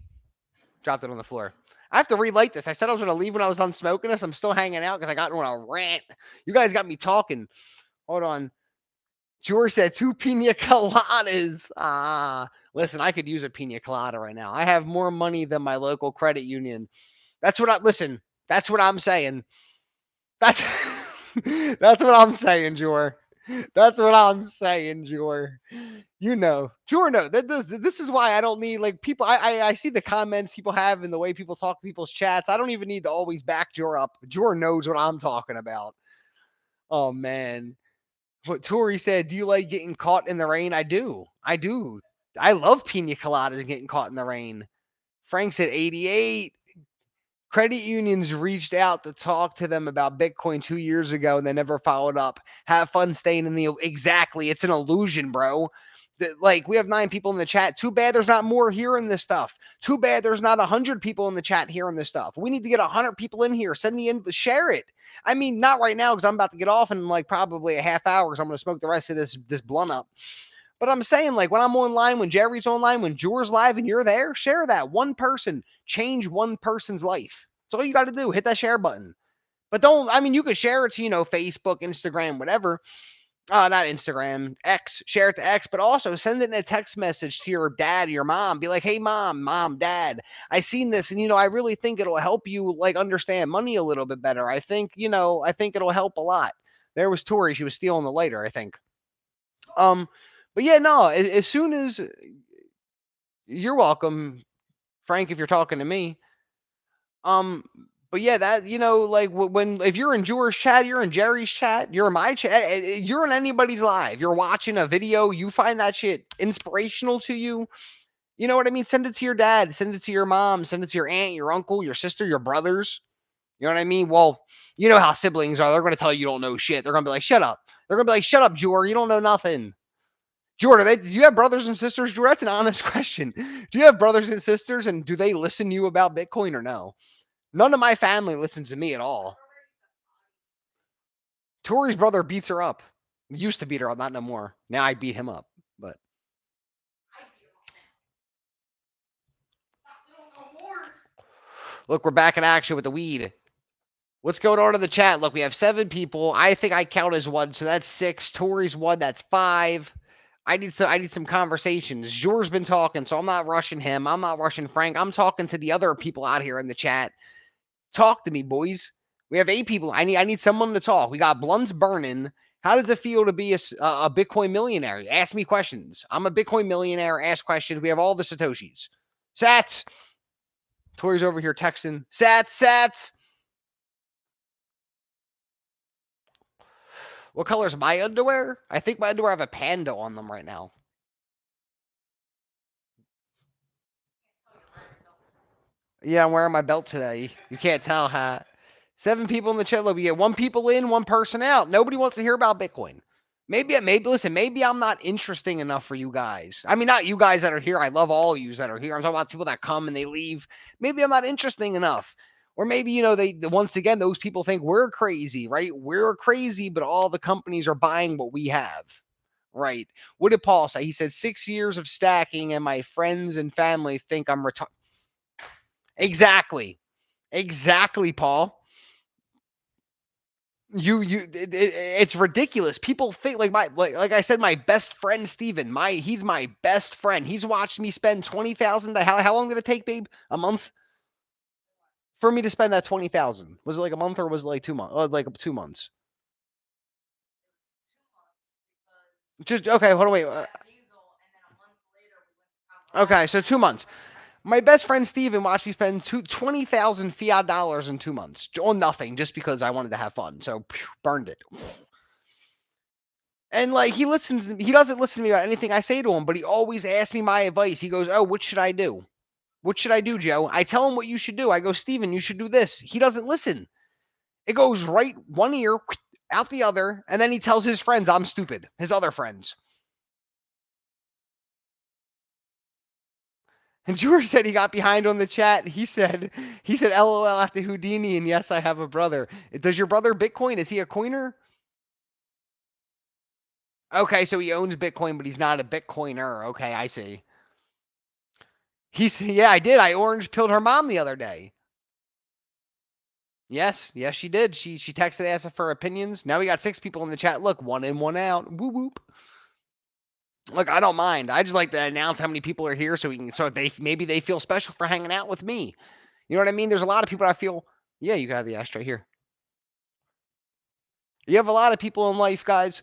Dropped it on the floor. I have to relight this. I said I was going to leave when I was done smoking this. I'm still hanging out because I got on a rant. You guys got me talking. Hold on. George said 2 pina coladas. Listen, I could use a pina colada right now. I have more money than my local credit union. That's what I'm saying. That's what I'm saying, Jor. That's what I'm saying, Jor. You know, Jor, no. This is why I don't need like people. I see the comments people have and the way people talk to people's chats. I don't even need to always back Jor up. Jor knows what I'm talking about. Oh man. What Tori said, do you like getting caught in the rain? I do. I do. I love pina coladas and getting caught in the rain. Frank said 88. Credit unions reached out to talk to them about Bitcoin 2 years ago and they never followed up. Have fun staying in the exactly. It's an illusion, bro. Like we have 9 people in the chat. Too bad there's not more hearing this stuff. Too bad there's not 100 people in the chat hearing this stuff. We need to get 100 people in here. Send the share it. I mean, not right now because I'm about to get off in like probably a half hour because I'm going to smoke the rest of this blunt up. But I'm saying, like, when I'm online, when Jerry's online, when Jor's live and you're there, share that. One person, change one person's life. That's all you got to do. Hit that share button. But don't, I mean, you could share it to, Facebook, Instagram, whatever. Not Instagram, X. Share it to X, but also send it in a text message to your dad or your mom. Be like, hey, mom, dad, I seen this, and, I really think it'll help you, like, understand money a little bit better. I think it'll help a lot. There was Tori. She was stealing the lighter, I think. But yeah, no, as soon as you're welcome, Frank, if you're talking to me. Um, but yeah, that like when if you're in George's chat, you're in Jerry's chat, you're in my chat, you're in anybody's live. You're watching a video, you find that shit inspirational to you. You know what I mean? Send it to your dad, send it to your mom, send it to your aunt, your uncle, your sister, your brothers. You know what I mean? Well, you know how siblings are. They're going to tell you don't know shit. They're going to be like, shut up. They're going to be like, shut up, George. You don't know nothing. Jordan, do you have brothers and sisters? Jordan, that's an honest question. Do you have brothers and sisters, and do they listen to you about Bitcoin or no? None of my family listens to me at all. Tori's brother beats her up. Used to beat her up, not no more. Now I beat him up. But look, we're back in action with the weed. What's going on in the chat? Look, we have 7 people. I think I count as 1, so that's 6. Tori's 1, that's 5. I need some conversations. Jor's been talking, so I'm not rushing him. I'm not rushing Frank. I'm talking to the other people out here in the chat. Talk to me, boys. We have 8 people. I need someone to talk. We got blunts burning. How does it feel to be a Bitcoin millionaire? Ask me questions. I'm a Bitcoin millionaire. Ask questions. We have all the Satoshis. Sats. Tori's over here texting. Sats. What color is my underwear? I think my underwear have a panda on them right now. Yeah, I'm wearing my belt today. You can't tell, huh? 7 people in the chat. We get 1 people in, 1 person out. Nobody wants to hear about Bitcoin. Maybe I'm not interesting enough for you guys. I mean, not you guys that are here. I love all you that are here. I'm talking about people that come and they leave. Maybe I'm not interesting enough. Or maybe, once again, those people think we're crazy, right? We're crazy, but all the companies are buying what we have, right? What did Paul say? He said 6 years of stacking and my friends and family think I'm retired. Exactly, Paul. It's ridiculous. People think like I said, my best friend Steven, he's my best friend. He's watched me spend 20,000. How long did it take, babe? A month for me to spend that 20,000. Was it like a month or was it like 2 months? Like 2 months. Just okay. Hold on, wait. Okay, so 2 months. My best friend Steven watched me spend 20,000 fiat dollars in 2 months on nothing just because I wanted to have fun. So burned it. And like he doesn't listen to me about anything I say to him, but he always asks me my advice. He goes, "Oh, what should I do? What should I do, Joe?" I tell him what you should do. I go, "Steven, you should do this." He doesn't listen. It goes right one ear, out the other, and then he tells his friends I'm stupid. His other friends. And George said he got behind on the chat. He said, LOL after Houdini, and yes, I have a brother. Does your brother Bitcoin? Is he a coiner? Okay, so he owns Bitcoin, but he's not a Bitcoiner. Okay, I see. Yeah, I did. I orange pilled her mom the other day. Yes, she did. She texted asking for opinions. Now we got 6 people in the chat. Look, 1 in, 1 out. Whoop whoop. Look, I don't mind. I just like to announce how many people are here so maybe they feel special for hanging out with me. You know what I mean? There's a lot of people I feel. Yeah, you got the ashtray here. You have a lot of people in life, guys.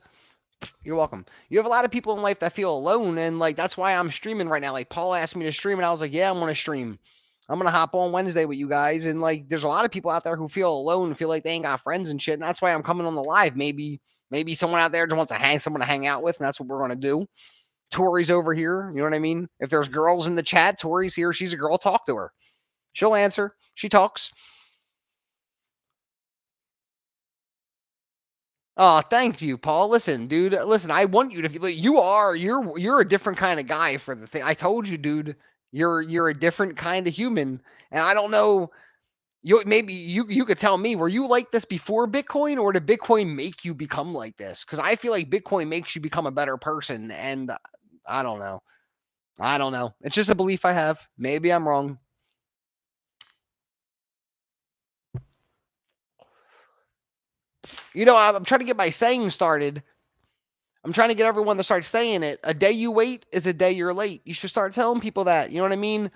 You're welcome. You have a lot of people in life that feel alone, and like that's why I'm streaming right now. Like Paul asked me to stream, and I was like, yeah, I'm gonna stream. I'm gonna hop on Wednesday with you guys, and like, there's a lot of people out there who feel alone, feel like they ain't got friends and shit, and that's why I'm coming on the live. Maybe someone out there just wants to someone to hang out with, and that's what we're gonna do. Tori's over here, you know what I mean? If there's girls in the chat, Tori's here. She's a girl. Talk to her. She'll answer. She talks. Oh, thank you, Paul. Listen, dude. Listen, I want you to feel like you're a different kind of guy for the thing. I told you, dude. You're a different kind of human, and I don't know. You could tell me, were you like this before Bitcoin, or did Bitcoin make you become like this? Because I feel like Bitcoin makes you become a better person, and I don't know. I don't know. It's just a belief I have. Maybe I'm wrong. I'm trying to get my saying started. I'm trying to get everyone to start saying it. A day you wait is a day you're late. You should start telling people that. You know what I mean?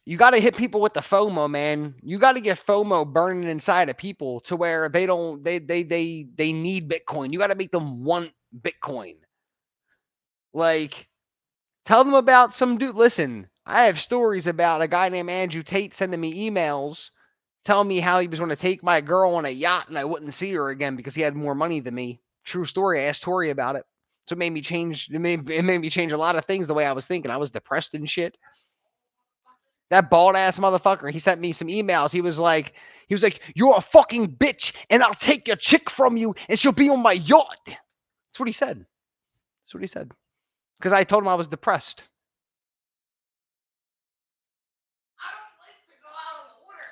You got to hit people with the FOMO, man. You got to get FOMO burning inside of people to where they don't they need Bitcoin. You got to make them want Bitcoin. Like, tell them about some dude. Listen, I have stories about a guy named Andrew Tate sending me emails telling me how he was going to take my girl on a yacht and I wouldn't see her again because he had more money than me. True story. I asked Tori about it. So it made me change. It made me change a lot of things the way I was thinking. I was depressed and shit. That bald ass motherfucker. He sent me some emails. He was like, you're a fucking bitch, and I'll take your chick from you, and she'll be on my yacht. That's what he said. That's what he said. Because I told him I was depressed. I don't like to go out on the water.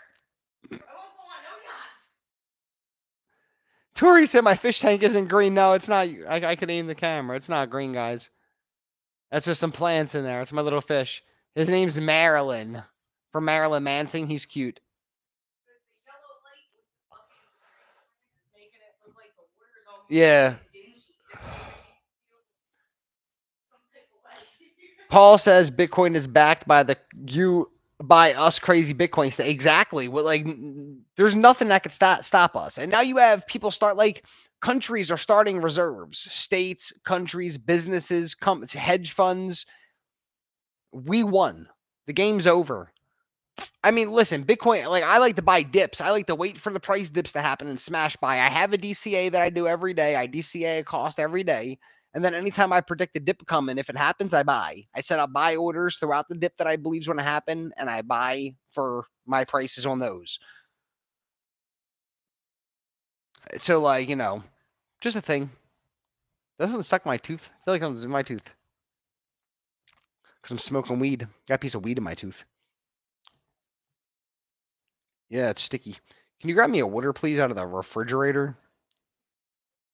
I won't go on no yachts. Tori said my fish tank isn't green. No, it's not. I can aim the camera. It's not green, guys. That's just some plants in there. It's my little fish. His name's Marilyn. From Marilyn Manson. He's cute. Yeah. Paul says Bitcoin is backed by us crazy Bitcoin. Exactly. Well, like, there's nothing that could stop us. And now you have people start, like, countries are starting reserves. States, countries, businesses, hedge funds. We won. The game's over. I mean, listen, Bitcoin, like, I like to buy dips. I like to wait for the price dips to happen and smash buy. I have a DCA that I do every day. I DCA a cost every day. And then anytime I predict a dip coming, if it happens, I buy. I set up buy orders throughout the dip that I believe is going to happen, and I buy for my prices on those. So, like, just a thing. Doesn't it suck my tooth? I feel like I'm in my tooth. Because I'm smoking weed. Got a piece of weed in my tooth. Yeah, it's sticky. Can you grab me a water, please, out of the refrigerator?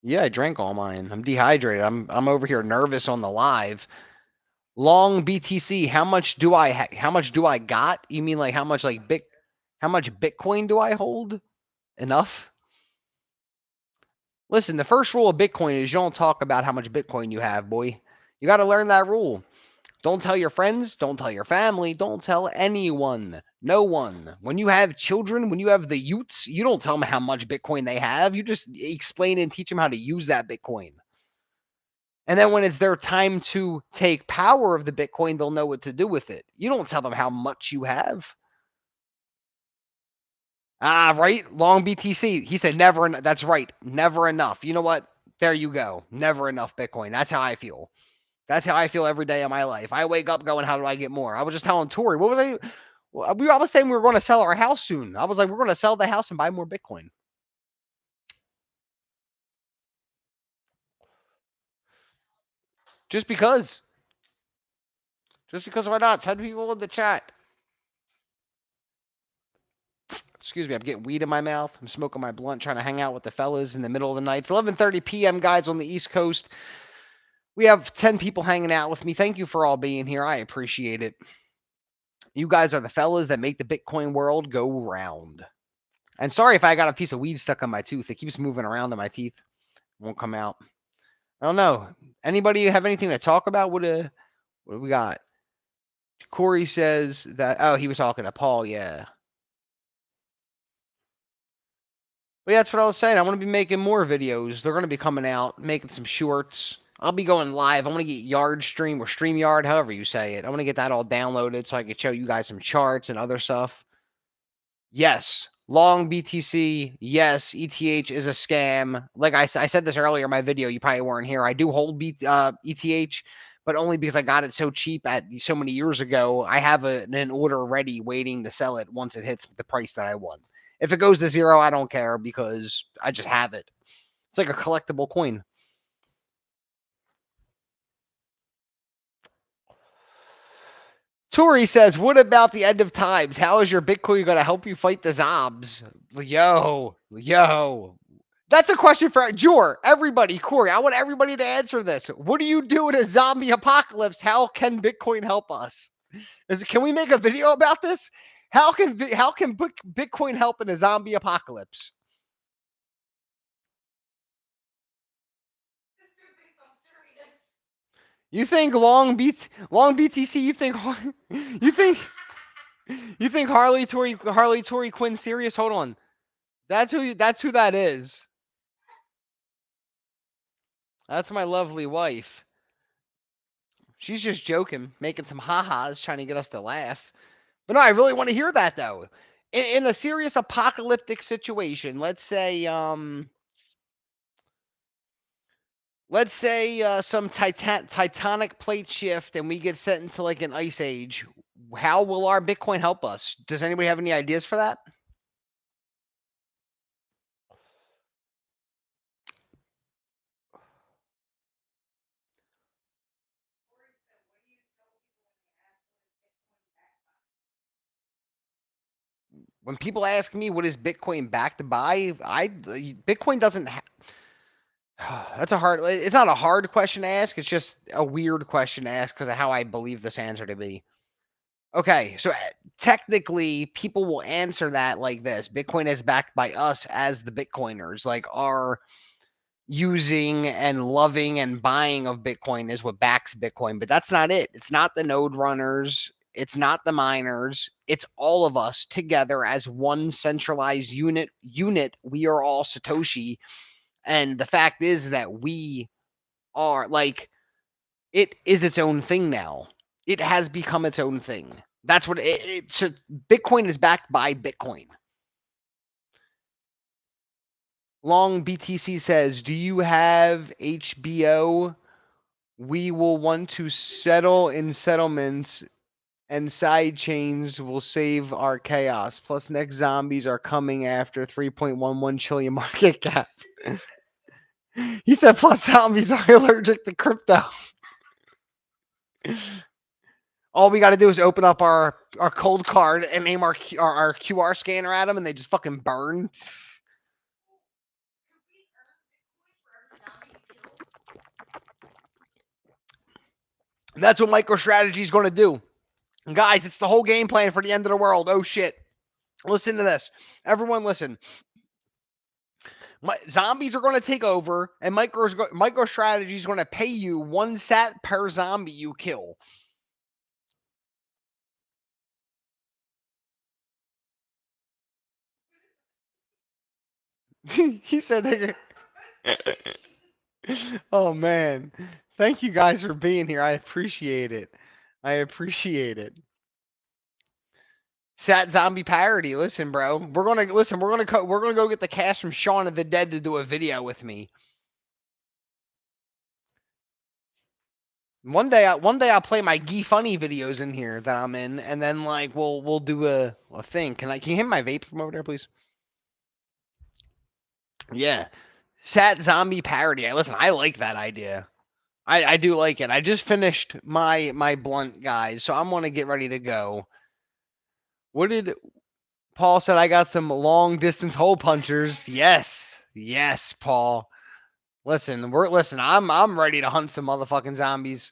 Yeah, I drank all mine. I'm dehydrated. I'm over here nervous on the live. Long BTC. How much do I got? You mean like how much how much Bitcoin do I hold? Enough? Listen, the first rule of Bitcoin is you don't talk about how much Bitcoin you have, boy. You got to learn that rule. Don't tell your friends, don't tell your family, don't tell anyone. No one. When you have children, when you have the youths, you don't tell them how much Bitcoin they have. You just explain and teach them how to use that Bitcoin. And then when it's their time to take power of the Bitcoin, they'll know what to do with it. You don't tell them how much you have. Ah, right? Long BTC. He said never. That's right. Never enough. You know what? There you go. Never enough Bitcoin. That's how I feel. That's how I feel every day of my life. I wake up going, how do I get more? I was just telling Tori, what was I was saying we were going to sell our house soon. I was like, we're going to sell the house and buy more Bitcoin. Just because. Just because why not? 10 people in the chat. Excuse me, I'm getting weed in my mouth. I'm smoking my blunt, trying to hang out with the fellas in the middle of the night. It's 11:30 p.m., guys, on the East Coast. We have 10 people hanging out with me. Thank you for all being here. I appreciate it. You guys are the fellas that make the Bitcoin world go round. And sorry if I got a piece of weed stuck on my tooth. It keeps moving around in my teeth. It won't come out. I don't know. Anybody have anything to talk about? What do we got? Corey says that. Oh, he was talking to Paul. Yeah. But yeah, that's what I was saying. I want to be making more videos. They're going to be coming out, making some shorts. I'll be going live. I want to get Yard Stream or StreamYard, however you say it. I want to get that all downloaded so I can show you guys some charts and other stuff. Yes, long BTC. Yes, ETH is a scam. Like I said this earlier in my video, you probably weren't here. I do hold ETH, but only because I got it so cheap at so many years ago. I have an order ready waiting to sell it once it hits the price that I want. If it goes to zero, I don't care because I just have it. It's like a collectible coin. Tori says, what about the end of times? How is your Bitcoin going to help you fight the zombies? Yo. That's a question for Jor. Everybody, Corey, I want everybody to answer this. What do you do in a zombie apocalypse? How can Bitcoin help us? Can we make a video about this? How can Bitcoin help in a zombie apocalypse? You think long BTC? You think Harley Tori Quinn serious? Hold on. That's who that is. That's my lovely wife. She's just joking, making some ha-has, trying to get us to laugh. But no, I really want to hear that though. In a serious apocalyptic situation, let's say some titanic plate shift and we get sent into like an ice age. How will our Bitcoin help us? Does anybody have any ideas for that? When people ask me what is Bitcoin backed by, Bitcoin doesn't. That's a hard. It's not a hard question to ask. It's just a weird question to ask because of how I believe this answer to be. Okay, so technically, people will answer that like this: Bitcoin is backed by us as the Bitcoiners. Like our using and loving and buying of Bitcoin is what backs Bitcoin, but that's not it. It's not the node runners. It's not the miners. It's all of us together as one centralized unit. We are all Satoshi, and the fact is that we are like it is its own thing now. It has become its own thing. That's what so Bitcoin is backed by Bitcoin. Long BTC says, "Do you have HBO? We will want to settle in settlements and side chains will save our chaos. Plus, next zombies are coming after 3.11 trillion market cap." He said, plus zombies are allergic to crypto. All we got to do is open up our cold card and aim our QR scanner at them, and they just fucking burn. That's what MicroStrategy is going to do. Guys, it's the whole game plan for the end of the world. Oh, shit. Listen to this. Everyone listen. Zombies are going to take over, and MicroStrategy is going to pay you 1 sat per zombie you kill. He said, oh, man. Thank you guys for being here. I appreciate it. Sat zombie parody. Listen, bro. We're gonna go get the cast from Shaun of the Dead to do a video with me. One day I'll play my Gee Funny videos in here that I'm in, and then like we'll do a thing. Can you hit my vape from over there, please? Yeah. Sat zombie parody. Listen, I like that idea. I do like it. I just finished my blunt, guys, so I'm gonna get ready to go. What did Paul said? I got some long distance hole punchers. Yes, Paul. Listen, I'm ready to hunt some motherfucking zombies.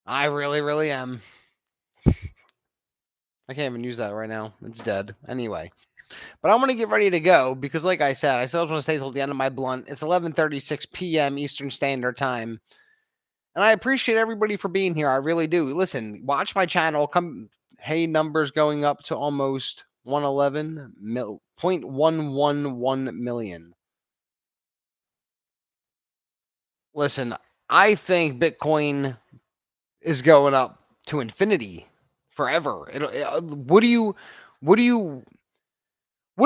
I really am. I can't even use that right now. It's dead. Anyway. But I'm going to get ready to go because, like I said, I still want to stay till the end of my blunt. It's 11:36 p.m. Eastern Standard Time. And I appreciate everybody for being here. I really do. Listen, watch my channel. Hey, numbers going up to almost 111.111 million. Listen, I think Bitcoin is going up to infinity forever. What do you, what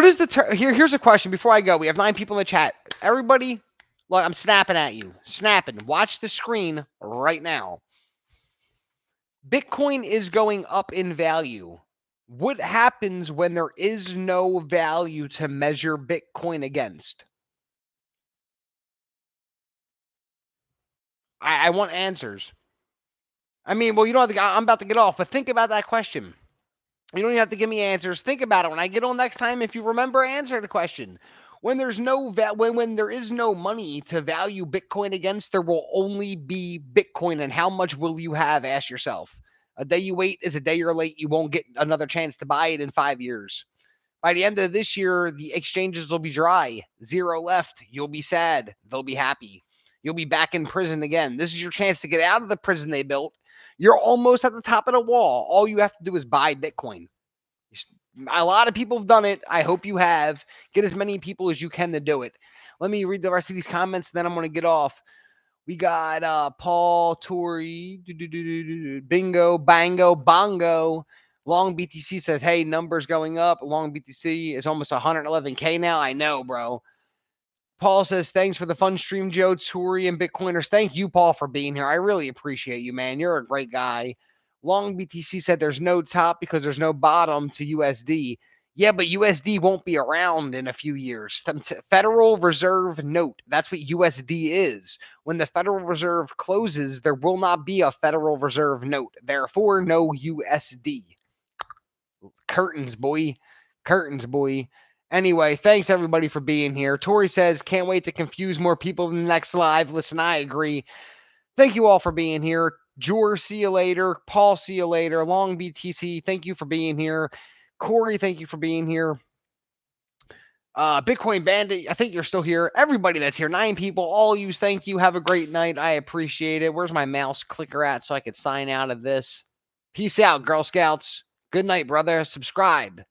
is here's a question before I go. We have 9 people in the chat. Everybody, look, I'm snapping at you. Snapping. Watch the screen right now. Bitcoin is going up in value. What happens when there is no value to measure Bitcoin against? I want answers. I mean, well, you don't have to, I'm about to get off, but think about that question. You don't even have to give me answers. Think about it. When I get on next time, if you remember, answer the question. When there's no when there is no money to value Bitcoin against, there will only be Bitcoin. And how much will you have? Ask yourself. A day you wait is a day you're late. You won't get another chance to buy it in 5 years. By the end of this year, the exchanges will be dry. 0 left. You'll be sad. They'll be happy. You'll be back in prison again. This is your chance to get out of the prison they built. You're almost at the top of the wall. All you have to do is buy Bitcoin. A lot of people have done it. I hope you have. Get as many people as you can to do it. Let me read the rest of these comments, then I'm going to get off. We got Paul, Tori, Bingo, Bango, Bongo. Long BTC says, hey, numbers going up. Long BTC is almost 111K now. I know, bro. Paul says, thanks for the fun stream, Joe, Tori, and Bitcoiners. Thank you, Paul, for being here. I really appreciate you, man. You're a great guy. Long BTC said there's no top because there's no bottom to USD. Yeah, but USD won't be around in a few years. Federal Reserve note. That's what USD is. When the Federal Reserve closes, there will not be a Federal Reserve note. Therefore, no USD. Curtains, boy. Curtains, boy. Anyway, thanks everybody for being here. Tori says, can't wait to confuse more people in the next live. Listen, I agree. Thank you all for being here. Jor, see you later. Paul, see you later. Long BTC, thank you for being here. Corey, thank you for being here. Bitcoin Bandit, I think you're still here. Everybody that's here, 9 people, all you, thank you. Have a great night. I appreciate it. Where's my mouse clicker at so I could sign out of this? Peace out, Girl Scouts. Good night, brother. Subscribe.